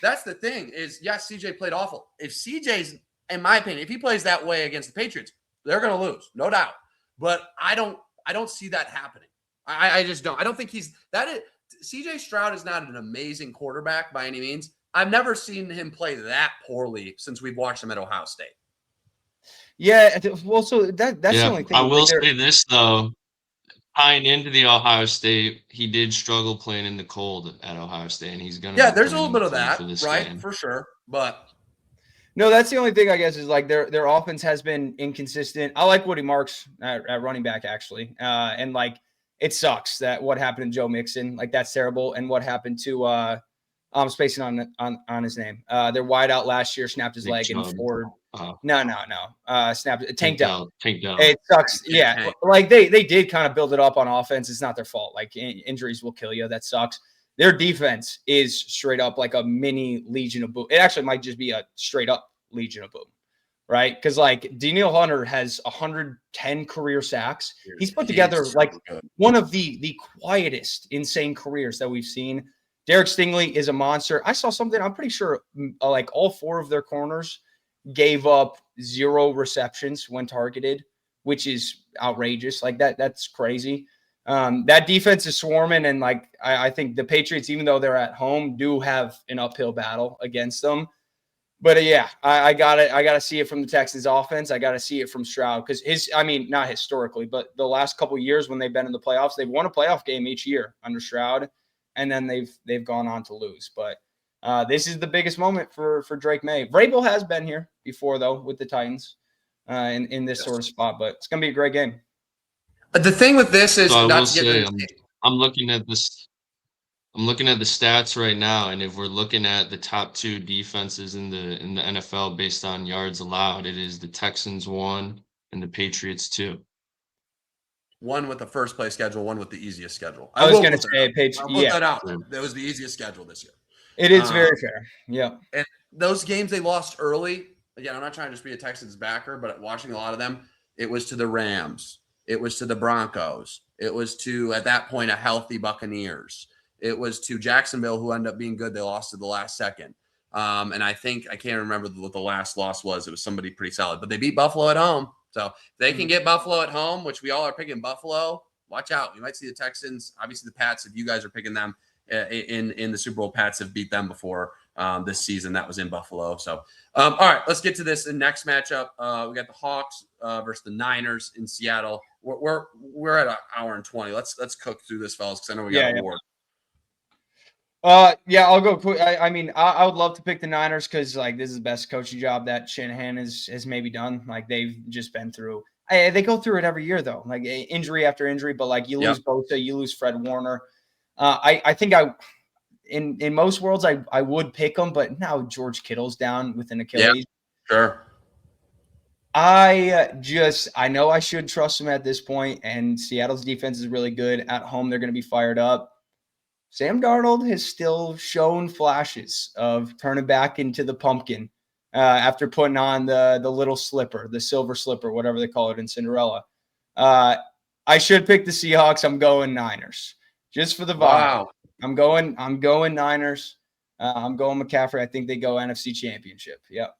That's the thing is, yes, CJ played awful. If CJ's, in my opinion, if he plays that way against the Patriots, they're going to lose, no doubt. But I don't see that happening. I just don't. I don't think CJ Stroud is not an amazing quarterback by any means. I've never seen him play that poorly since we've watched him at Ohio State. Yeah, well, so that's the only thing. I will say this, though. Tying into the Ohio State, he did struggle playing in the cold at Ohio State, and he's going to there's a little bit of that, right, game. For sure. But no, that's the only thing, I guess, is like their offense has been inconsistent. I like Woody Marks at running back, actually. And, like, it sucks that what happened to Joe Mixon. Like, that's terrible. And what happened to I'm spacing on his name. Their wideout last year snapped his leg and forward. Snapped tanked out. It sucks. Yeah, like they did kind of build it up on offense. It's not their fault. Like injuries will kill you. That sucks. Their defense is straight up like a mini Legion of Boom. It actually might just be a straight up Legion of Boom, right? Because like Danielle Hunter has 110 career sacks. He's put together like one of the quietest, insane careers that we've seen. Derek Stingley is a monster. I saw something. I'm pretty sure like all four of their corners gave up 0 receptions when targeted, which is outrageous. Like that's crazy. That defense is swarming. And like, I think the Patriots, even though they're at home, do have an uphill battle against them. But I got it. I got to see it from the Texans offense. I got to see it from Stroud because not historically, but the last couple of years when they've been in the playoffs, they've won a playoff game each year under Stroud. And then they've gone on to lose. But this is the biggest moment for Drake May. Vrabel has been here before, though, with the Titans in this sort of spot. But it's going to be a great game. The thing with this is I'm looking at this. I'm looking at the stats right now, and if we're looking at the top 2 defenses in the NFL based on yards allowed, it is the Texans 1 and the Patriots 2. one with the first place schedule, one with the easiest schedule. I was going to say, I'll put that out. That was the easiest schedule this year. It is very fair. Yeah. And those games they lost early. Again, I'm not trying to just be a Texans backer, but watching a lot of them, it was to the Rams. It was to the Broncos. It was to, at that point, a healthy Buccaneers. It was to Jacksonville, who ended up being good. They lost to the last second. And I can't remember what the last loss was. It was somebody pretty solid, but they beat Buffalo at home. So if they can get Buffalo at home, which we all are picking Buffalo, watch out. You might see the Texans, obviously the Pats, if you guys are picking them in the Super Bowl. Pats have beat them before this season. That was in Buffalo. So, all right, let's get to this next matchup. We got the Hawks versus the Niners in Seattle. We're at an hour and 20. Let's cook through this, fellas, because I know we got a award. Yeah, I'll go quick. I mean, I would love to pick the Niners because like this is the best coaching job that Shanahan has maybe done. Like they've just been through. They go through it every year though, like injury after injury. But like you lose Bosa, you lose Fred Warner. I think in most worlds I would pick them, but now George Kittle's down with an Achilles. Yeah, sure. I know I should trust him at this point, and Seattle's defense is really good. At home, they're going to be fired up. Sam Darnold has still shown flashes of turning back into the pumpkin after putting on the little slipper, the silver slipper, whatever they call it in Cinderella. I should pick the Seahawks. I'm going Niners just for the vibe. Wow. I'm going Niners. I'm going McCaffrey. I think they go NFC Championship. Yep.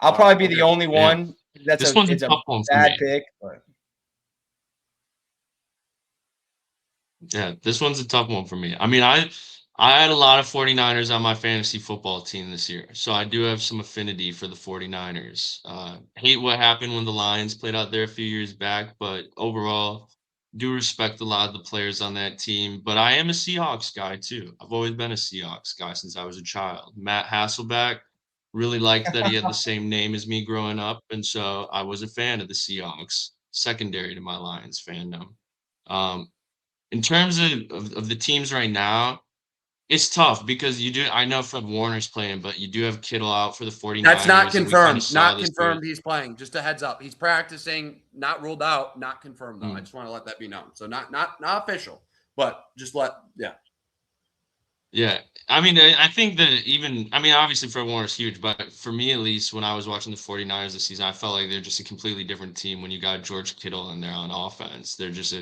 I'll probably be the only one. It's a bad pick, but. Yeah, this one's a tough one for me. I mean, I had a lot of 49ers on my fantasy football team this year, so I do have some affinity for the 49ers. Hate what happened when the Lions played out there a few years back, but overall, do respect a lot of the players on that team. But I am a Seahawks guy, too. I've always been a Seahawks guy since I was a child. Matt Hasselbeck, really liked that he had the same name as me growing up, and so I was a fan of the Seahawks, secondary to my Lions fandom. In terms of the teams right now, it's tough because I know Fred Warner's playing, but you do have Kittle out for the 49ers. That's not confirmed. Not confirmed he's playing. Just a heads up. He's practicing, not ruled out, not confirmed though. I just want to let that be known. So not official, but just Yeah. I mean, I think that obviously Fred Warner's huge, but for me at least, when I was watching the 49ers this season, I felt like they're just a completely different team when you got George Kittle in there on offense. They're just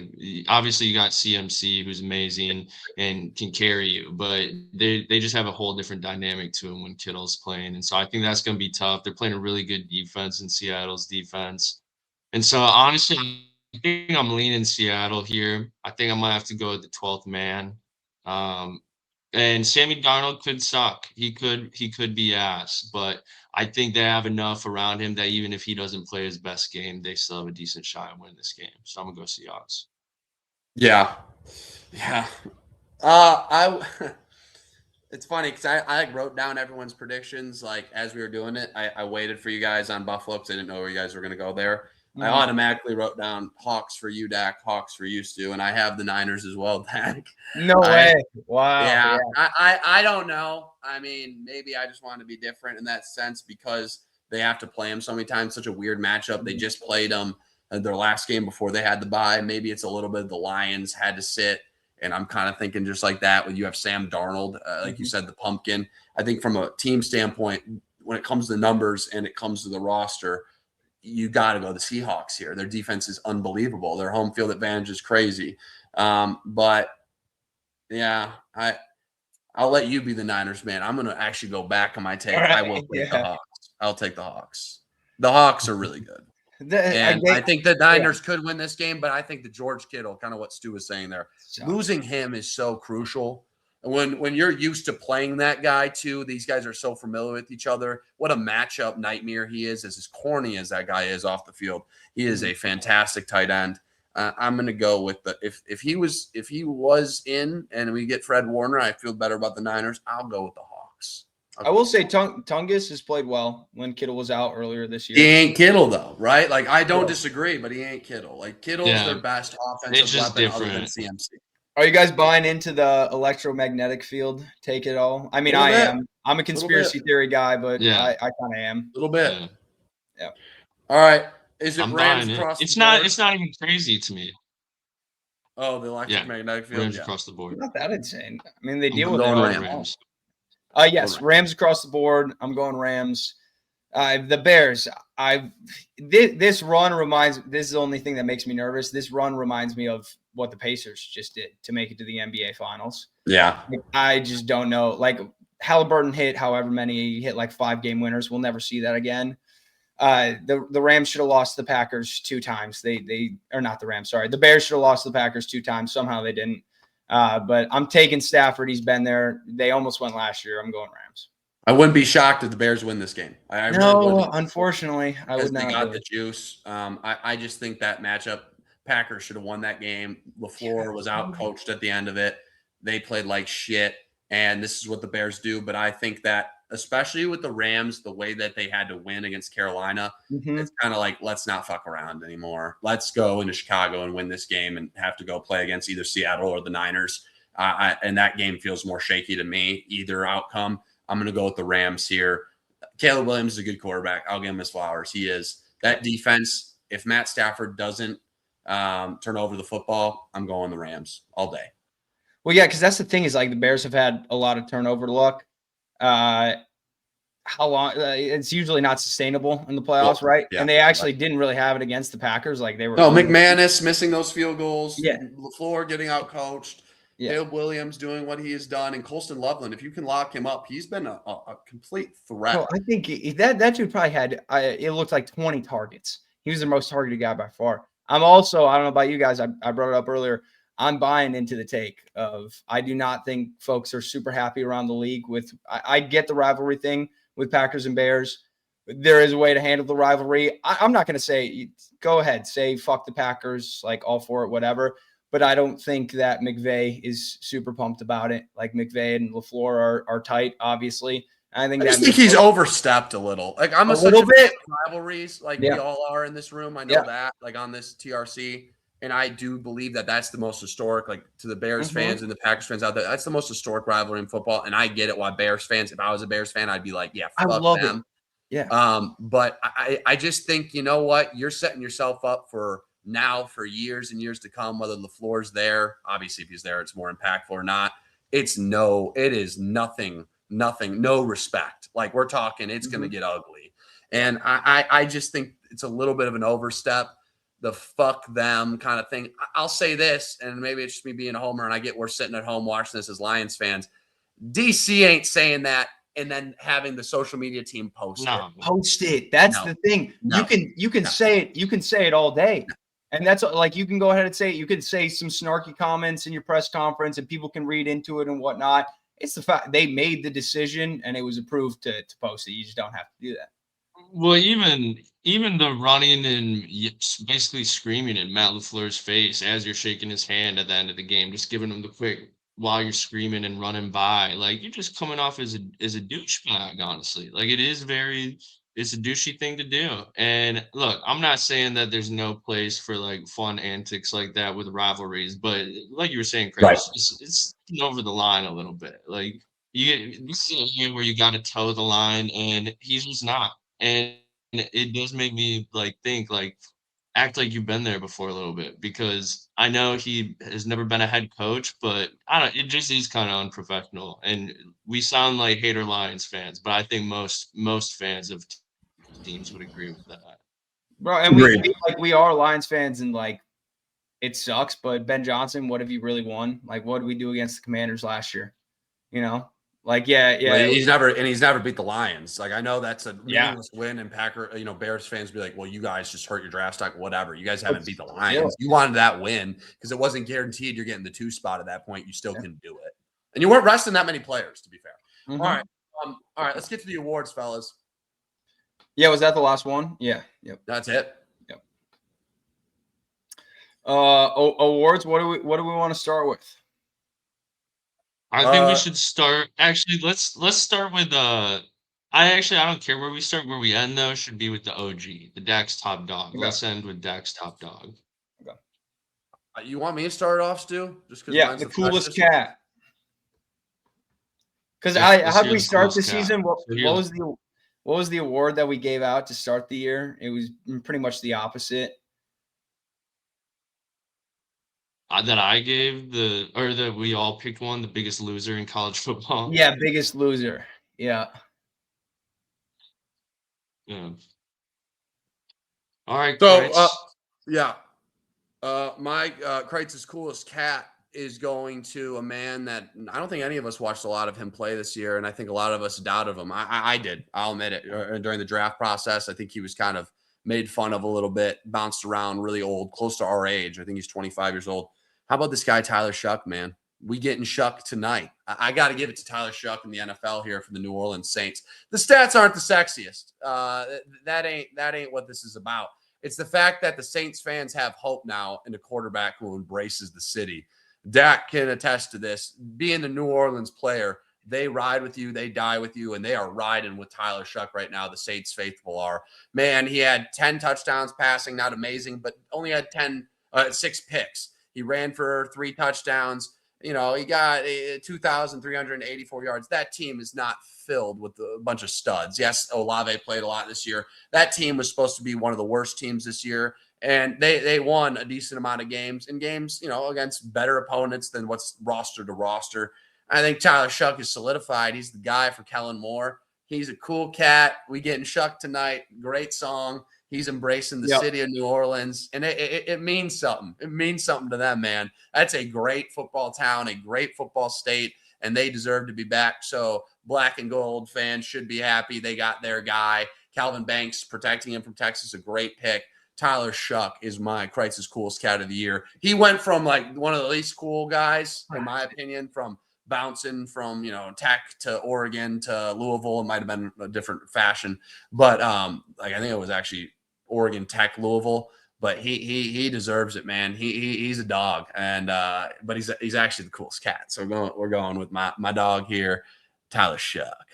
obviously you got CMC, who's amazing and can carry you, but they just have a whole different dynamic to them when Kittle's playing. And so I think that's going to be tough. They're playing a really good defense in Seattle's defense. And so honestly, I think I'm leaning Seattle here. I think I might have to go with the 12th man. And Sammy Darnold could suck. He could be ass, but I think they have enough around him that even if he doesn't play his best game, they still have a decent shot at winning this game. So I'm gonna go Seahawks. Yeah. It's funny because I wrote down everyone's predictions like as we were doing it. I waited for you guys on Buffalo because I didn't know where you guys were gonna go there. I automatically wrote down Hawks for you, Dak, Hawks for you, Stu, and I have the Niners as well, Dak. No way. Wow. Yeah. I don't know. I mean, maybe I just want to be different in that sense because they have to play them so many times. Such a weird matchup. They just played them their last game before they had the bye. Maybe it's a little bit the Lions had to sit, and I'm kind of thinking just like that when you have Sam Darnold, like you said, the pumpkin. I think from a team standpoint, when it comes to numbers and it comes to the roster, you got to go the Seahawks here. Their defense is unbelievable. Their home field advantage is crazy. But yeah, I'll let you be the Niners, man. I'm going to actually go back on my take. Right, I will take the Hawks. I'll take the Hawks. The Hawks are really good. I think the Niners could win this game, but I think that George Kittle, kind of what Stu was saying there, losing him is so crucial. When you're used to playing that guy too, these guys are so familiar with each other. What a matchup nightmare he is. As corny as that guy is off the field, he is a fantastic tight end. I'm going to go with if he was in and we get Fred Warner, I feel better about the Niners. I'll go with the Hawks. I will say Tungus has played well when Kittle was out earlier this year. He ain't Kittle though, right? Like I don't disagree, but he ain't Kittle. Like Kittle's their best offensive weapon other than CMC. Are you guys buying into the electromagnetic field? Take it all. I mean, I am. I'm a conspiracy theory guy, but I kind of am. A little bit. Yeah. All right. Is it I'm Rams buying it. across It's the board? not even crazy to me. Oh, the electric magnetic field. Rams across the board. Not that insane. I mean, they deal I'm with it going all. Rams. Yes, Rams across the board. I'm going Rams. The Bears. This run reminds. This is the only thing that makes me nervous. This run reminds me of what the Pacers just did to make it to the NBA Finals. Yeah, I just don't know. Like Halliburton hit however many, he hit like 5-game winners. We'll never see that again. The Rams should have lost the Packers 2 times. They are not the Rams. Sorry, the Bears should have lost the Packers 2 times. Somehow they didn't. But I'm taking Stafford. He's been there. They almost went last year. I'm going Rams. I wouldn't be shocked if the Bears win this game. I No, really wouldn't. unfortunately, I would not. They got the juice. I just think that matchup, Packers should have won that game. LaFleur was out coached at the end of it. They played like shit, and this is what the Bears do. But I think that, especially with the Rams, the way that they had to win against Carolina, it's kind of like, let's not fuck around anymore. Let's go into Chicago and win this game and have to go play against either Seattle or the Niners. And that game feels more shaky to me, either outcome. I'm going to go with the Rams here. Caleb Williams is a good quarterback. I'll give him his flowers. He is. That defense, if Matt Stafford doesn't turn over the football, I'm going the Rams all day. Well, yeah, because that's the thing is like the Bears have had a lot of turnover luck. How long? It's usually not sustainable in the playoffs, right? Yeah, and they actually didn't really have it against the Packers. Like they were. No, McManus missing those field goals. Yeah. LaFleur getting out coached. Yeah. Caleb Williams doing what he has done, and Colston Loveland, if you can lock him up, he's been a complete threat. Well, I think that dude probably had it looked like 20 targets. He was the most targeted guy by far. I don't know about you guys. I brought it up earlier. I'm buying into the take of I do not think folks are super happy around the league with I get the rivalry thing with Packers and Bears. There is a way to handle the rivalry. I'm not going to say go ahead, say fuck the Packers, like all for it, whatever. But I don't think that McVay is super pumped about it. Like McVay and LaFleur are tight, obviously. I just think he's overstepped a little. Like I'm a little bit rivalries, like we all are in this room. I know that, like on this TRC, and I do believe that that's the most historic. Like to the Bears fans and the Packers fans out there, that's the most historic rivalry in football. And I get it. Why Bears fans? If I was a Bears fan, I'd be like, yeah, fuck I love them. It. Yeah. But I just think, you know what, you're setting yourself up for years and years to come, whether LaFleur's there. Obviously, if he's there, it's more impactful or not. It is nothing, no respect. Like we're talking, it's going to get ugly. And I just think it's a little bit of an overstep, the fuck them kind of thing. I'll say this, and maybe it's just me being a homer, and I get we're sitting at home watching this as Lions fans. DC ain't saying that and then having the social media team post it. Post it. That's the thing. You can say it. You can say it all day. And that's like, you can go ahead and say it. You can say some snarky comments in your press conference and people can read into it and whatnot. It's the fact they made the decision and it was approved to post it. You just don't have to do that. Well, even the running and basically screaming in Matt LaFleur's face as you're shaking his hand at the end of the game, just giving him the quick while you're screaming and running by, like you're just coming off as a douchebag, honestly. Like it's a douchey thing to do. And look, I'm not saying that there's no place for like fun antics like that with rivalries, but like you were saying, Chris, it's over the line a little bit. Like this is a year where you got to toe the line, and he's just not. And it does make me like think like act like you've been there before a little bit, because I know he has never been a head coach, but I don't. It just is kind of unprofessional, and we sound like hater Lions fans, but I think most fans of teams would agree with that, bro. And we feel like we are Lions fans, and like it sucks. But Ben Johnson, what have you really won? Like, what did we do against the Commanders last year? You know, like yeah. Well, he's never beat the Lions. Like I know that's a meaningless win, and Bears fans be like, well, you guys just hurt your draft stock, whatever. You guys haven't beat the Lions. You wanted that win because it wasn't guaranteed you're getting the 2 spot at that point. You still can do it, and you weren't resting that many players, to be fair. All right, let's get to the awards, fellas. Yeah, was that the last one? Yeah. Yep. That's it. Yep. Awards. What do we want to start with? I think we should start. Actually, let's start with I don't care where we start. Where we end though should be with the OG, the Dak's top dog. Okay. Let's end with Dak's top dog. Okay. You want me to start off, Stu? Just because the coolest cat. Because how do we start the season? What was the what was the award that we gave out to start the year? It was pretty much the opposite. That I gave or that we all picked one, the biggest loser in college football. Yeah, biggest loser. Yeah. Yeah. All right, So, Kreitz. yeah. My Kreitz's coolest cat is going to a man that I don't think any of us watched a lot of him play this year, and I think a lot of us doubted him. I did. I'll admit it. During the draft process, I think he was kind of made fun of a little bit, bounced around, really old, close to our age. I think he's 25 years old. How about this guy, Tyler Shuck, man? We getting Shuck tonight. I got to give it to Tyler Shuck in the NFL here for the New Orleans Saints. The stats aren't the sexiest. That ain't what this is about. It's the fact that the Saints fans have hope now in a quarterback who embraces the city. Dak can attest to this. Being the New Orleans player, they ride with you, they die with you, and they are riding with Tyler Shuck right now. The Saints faithful are. Man, he had 10 touchdowns passing, not amazing, but only had 6 picks. He ran for 3 touchdowns. You know, he got 2,384 yards. That team is not filled with a bunch of studs. Yes, Olave played a lot this year. That team was supposed to be one of the worst teams this year, and they won a decent amount of games, you know, against better opponents than what's roster to roster. I think Tyler Shuck is solidified. He's the guy for Kellen Moore. He's a cool cat. We getting Shuck tonight. Great song. He's embracing the city of New Orleans, and it means something. It means something to them, man. That's a great football town, a great football state, and they deserve to be back. So black and gold fans should be happy. They got their guy. Calvin Banks protecting him from Texas, a great pick. Tyler Shuck is my Kreitz's coolest cat of the year. He went from like one of the least cool guys, in my opinion, from bouncing from, you know, Tech to Oregon to Louisville. It might have been a different fashion, but like I think it was actually Oregon Tech, Louisville, but he deserves it, man. He's a dog, and but he's actually the coolest cat. So we're going with my dog here, Tyler Shuck.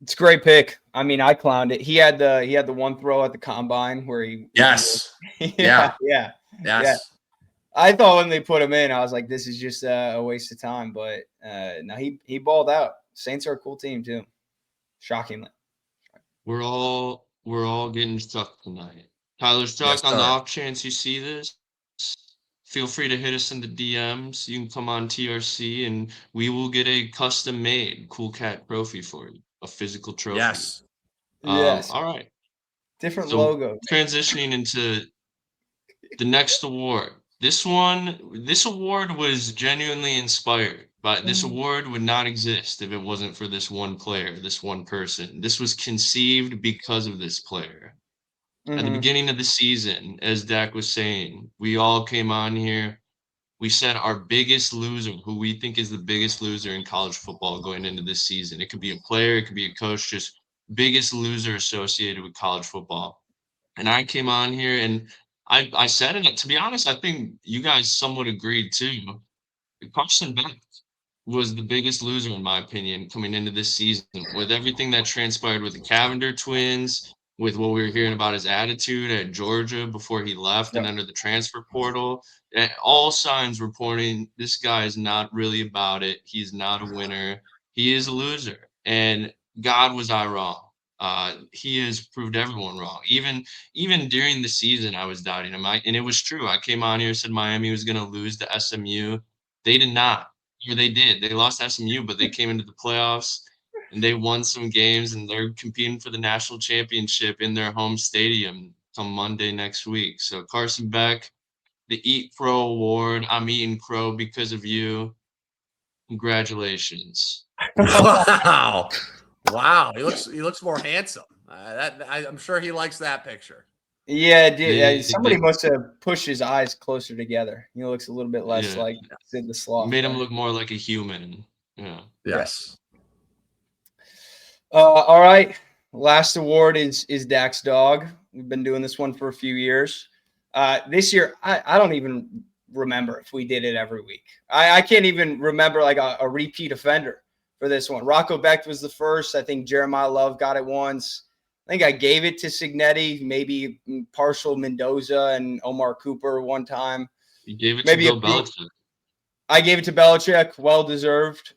It's a great pick. I mean, I clowned it. He had the one throw at the combine where he Yes. yeah. Yes. I thought when they put him in, I was like, this is just a waste of time. But no, he balled out. Saints are a cool team too. Shockingly. We're all getting stuck tonight. Tyler Shuck, on the off chance you see this, feel free to hit us in the DMs. You can come on TRC and we will get a custom made Cool Cat trophy for you, a physical trophy. Yes. Yes. All right. Different So logo. transitioning into the next award. This award was genuinely inspired, but this award would not exist if it wasn't for this one player, this one person. This was conceived because of this player. At the beginning of the season, as Dak was saying, we all came on here. We said our biggest loser, who we think is the biggest loser in college football going into this season. It could be a player, it could be a coach, just biggest loser associated with college football. And I came on here and I said it. To be honest, I think you guys somewhat agreed too. Carson Beck was the biggest loser, in my opinion, coming into this season. With everything that transpired with the Cavender twins, with what we were hearing about his attitude at Georgia before he left and under the transfer portal, all signs were pointing this guy is not really about it. He's not a winner. He is a loser. And God, was I wrong. He has proved everyone wrong. Even during the season, I was doubting him. And it was true. I came on here, said Miami was going to lose to SMU. They did not. Or they did. They lost SMU, but they came into the playoffs and they won some games, and they're competing for the national championship in their home stadium come Monday next week. So Carson Beck, the Eat Crow Award. I'm eating crow because of you. Congratulations. Wow. Wow. He looks more handsome. I'm sure he likes that picture. Yeah, dude. Somebody must have pushed his eyes closer together. He looks a little bit less like Sid the Sloth. Made him look more like a human. Yeah. Yes. All right. Last award is Dak's dog. We've been doing this one for a few years. This year, I don't even remember if we did it every week. I can't even remember like a repeat offender for this one. Rocco Becht was the first. I think Jeremiah Love got it once. I think I gave it to Signetti, maybe partial Mendoza and Omar Cooper one time. You gave it to Bill Belichick. I gave it to Belichick, well deserved.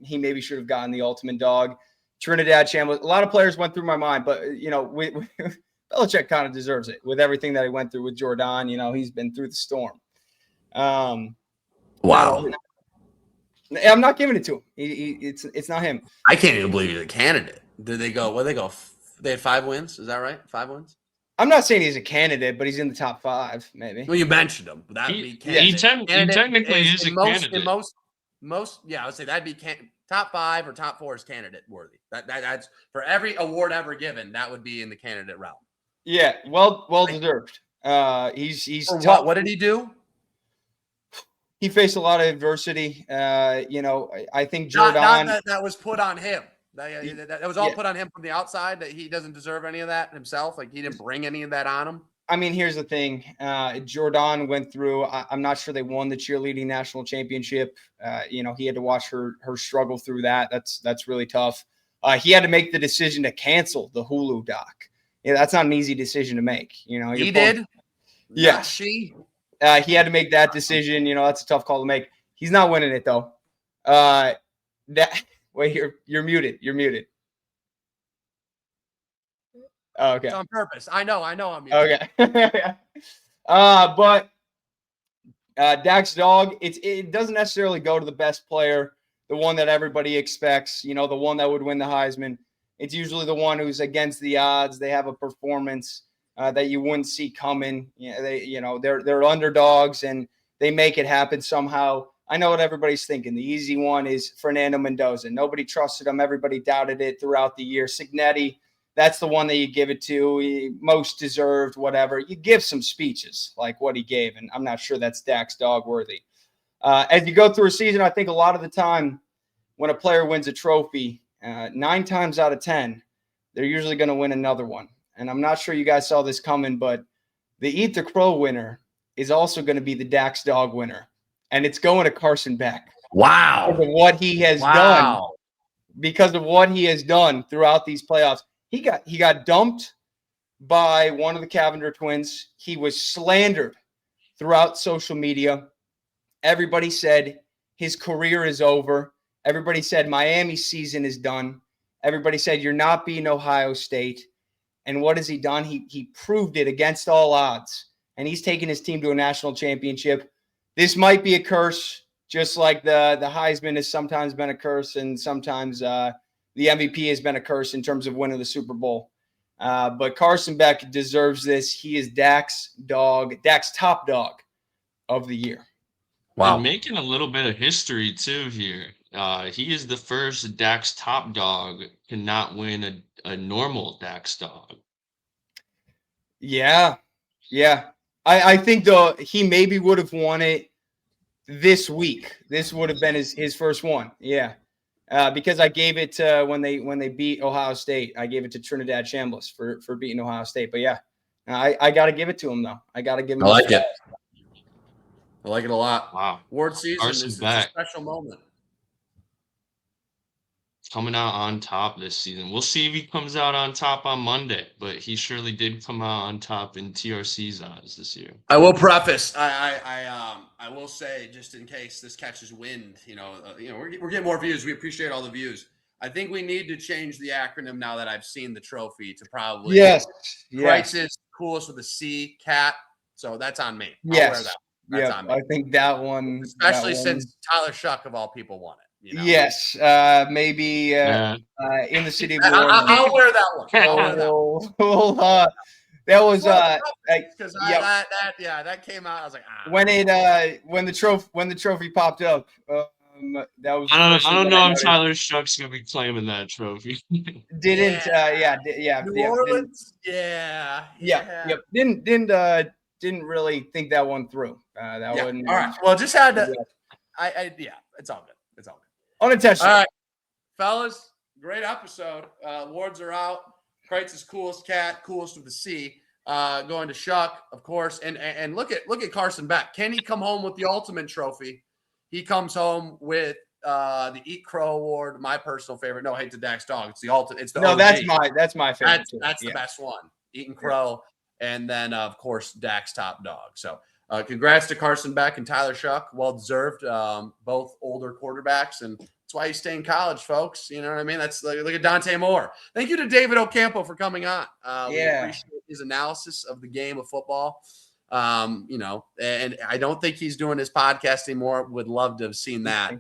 He maybe should have gotten the ultimate dog. Trinidad Chambliss. A lot of players went through my mind, but Belichick kind of deserves it with everything that he went through with Jordan. He's been through the storm. Wow. I'm not giving it to him. It's not him. I can't even believe he's a candidate. Did they go? Where they go? They had 5 wins. Is that right? 5 wins. I'm not saying he's a candidate, but he's in the top 5, maybe. Well, you mentioned him. That would be he technically is a candidate. In most, yeah, I would say that'd be top 5 or top 4 is candidate worthy. That's for every award ever given. That would be in the candidate realm. Yeah, well deserved. He's for tough. What did he do? He faced a lot of adversity. I think Jordan. Not that was put on him. That was all put on him from the outside. That he doesn't deserve any of that himself. Like he didn't bring any of that on him. I mean, here's the thing. Jordan went through. I'm not sure they won the cheerleading national championship. He had to watch her struggle through that. That's really tough. He had to make the decision to cancel the Hulu doc. Yeah, that's not an easy decision to make. He did. Yeah, she. He had to make that decision. That's a tough call to make. He's not winning it though. Wait, you're muted. You're muted. Oh, okay. It's on purpose. I know. I'm muted. Okay. But Dak's dog. It doesn't necessarily go to the best player, the one that everybody expects. The one that would win the Heisman. It's usually the one who's against the odds. They have a performance that you wouldn't see coming. They're underdogs and they make it happen somehow. I know what everybody's thinking. The easy one is Fernando Mendoza. Nobody trusted him. Everybody doubted it throughout the year. Signetti, that's the one that you give it to. He most deserved, whatever. You give some speeches like what he gave, and I'm not sure that's Dak's dog worthy. As you go through a season, I think a lot of the time when a player wins a trophy, 9 times out of 10, they're usually going to win another one. And I'm not sure you guys saw this coming, but the Eat the Crow winner is also going to be the Dak's dog winner. And it's going to Carson Beck. Wow. Because of what he has done. Because of what he has done throughout these playoffs. He got dumped by one of the Cavender twins. He was slandered throughout social media. Everybody said his career is over. Everybody said Miami's season is done. Everybody said you're not beating Ohio State. And what has he done? He proved it against all odds. And he's taken his team to a national championship. This might be a curse, just like the Heisman has sometimes been a curse, and sometimes the MVP has been a curse in terms of winning the Super Bowl. But Carson Beck deserves this. He is Dak's top dog of the year. Wow. And making a little bit of history too here. He is the first Dak's top dog to not win a normal Dak's dog. Yeah. I think though he maybe would have won it this week. This would have been his first one. Yeah. Because I gave it to when they beat Ohio State. I gave it to Trinidad Chambliss for beating Ohio State. But yeah, I got to give it to him though. I got to give him. I like it. I like it a lot. Wow. Award season is a special moment. Coming out on top this season. We'll see if he comes out on top on Monday, but he surely did come out on top in TRC's eyes this year. I will preface. I will say, just in case this catches wind, we're getting more views. We appreciate all the views. I think we need to change the acronym now that I've seen the trophy to probably Crisis Coolest with a C, Cat. So that's on me. I'll wear that. That's on me. I think that one, especially since Tyler Shuck of all people won it. Yes, maybe in the city of New Orleans. I'll wear that one. That was because that came out. I was like, when the trophy popped up. That was. I don't know if Tyler Shuck's gonna be claiming that trophy. Didn't New Orleans? Yep. Didn't really think that one through. That one. All right. Well, just had to. It's all good. It's all good. Unintentional. All right, fellas, great episode. Awards are out. Kreitz's coolest cat, coolest with the C. Going to Shuck, of course, and look at Carson Beck. Can he come home with the ultimate trophy? He comes home with the Eat Crow Award, my personal favorite. No hate to Dak's dog. It's the ultimate. It's the OG. That's my favorite. That's the best one. Eating Crow, and then of course Dak's top dog. So. Congrats to Carson Beck and Tyler Shuck. Well deserved. Both older quarterbacks and That's why you stay in college, folks. You know what I mean? That's look at Dante Moore. Thank you to David Ocampo for coming on. We appreciate his analysis of the game of football. And I don't think he's doing his podcast anymore. Would love to have seen that.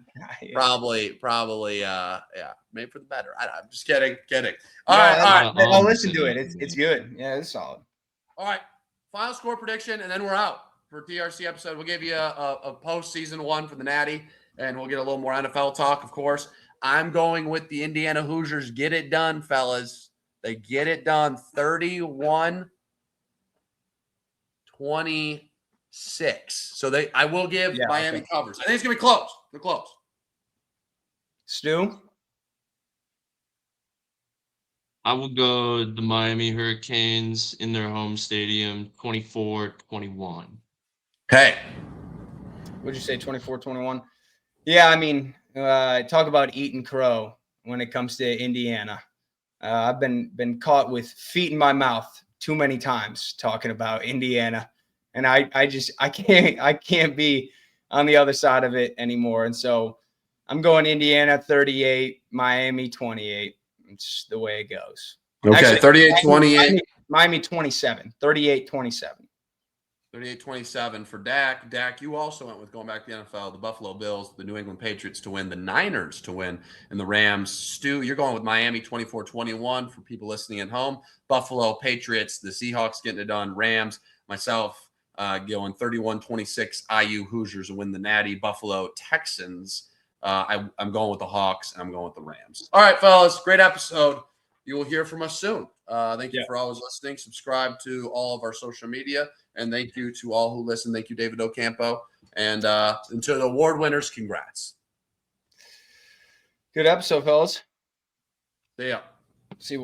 Probably, maybe for the better. I'm just kidding. All right. I'll listen to it. It's good. Yeah, it's solid. All right. Final score prediction, and then we're out for TRC episode. We'll give you a postseason one for the Natty, and we'll get a little more NFL talk, of course. I'm going with the Indiana Hoosiers. Get it done, fellas. They get it done. 31-26. So I will give Miami covers. I think it's gonna be close. They're close. Stu? I will go the Miami Hurricanes in their home stadium, 24-21. Okay. Would you say 24-21? Yeah, I mean, talk about eating crow when it comes to Indiana. I've been caught with feet in my mouth too many times talking about Indiana, and I can't be on the other side of it anymore. And so I'm going Indiana 38, Miami 28. It's the way it goes. Okay, 38-28. Miami 27, 38-27. 38-27 for Dak. Dak, you also went with going back to the NFL, the Buffalo Bills, the New England Patriots to win, the Niners to win, and the Rams. Stu, you're going with Miami 24-21 for people listening at home. Buffalo Patriots, the Seahawks getting it done. Rams, myself going 31-26 IU Hoosiers to win the Natty. Buffalo Texans. I'm going with the Hawks, and I'm going with the Rams. All right, fellas, great episode. You will hear from us soon. Thank you for always listening. Subscribe to all of our social media, and thank you to all who listen. Thank you, David Ocampo. And to the award winners, congrats. Good episode, fellas. See ya. See you.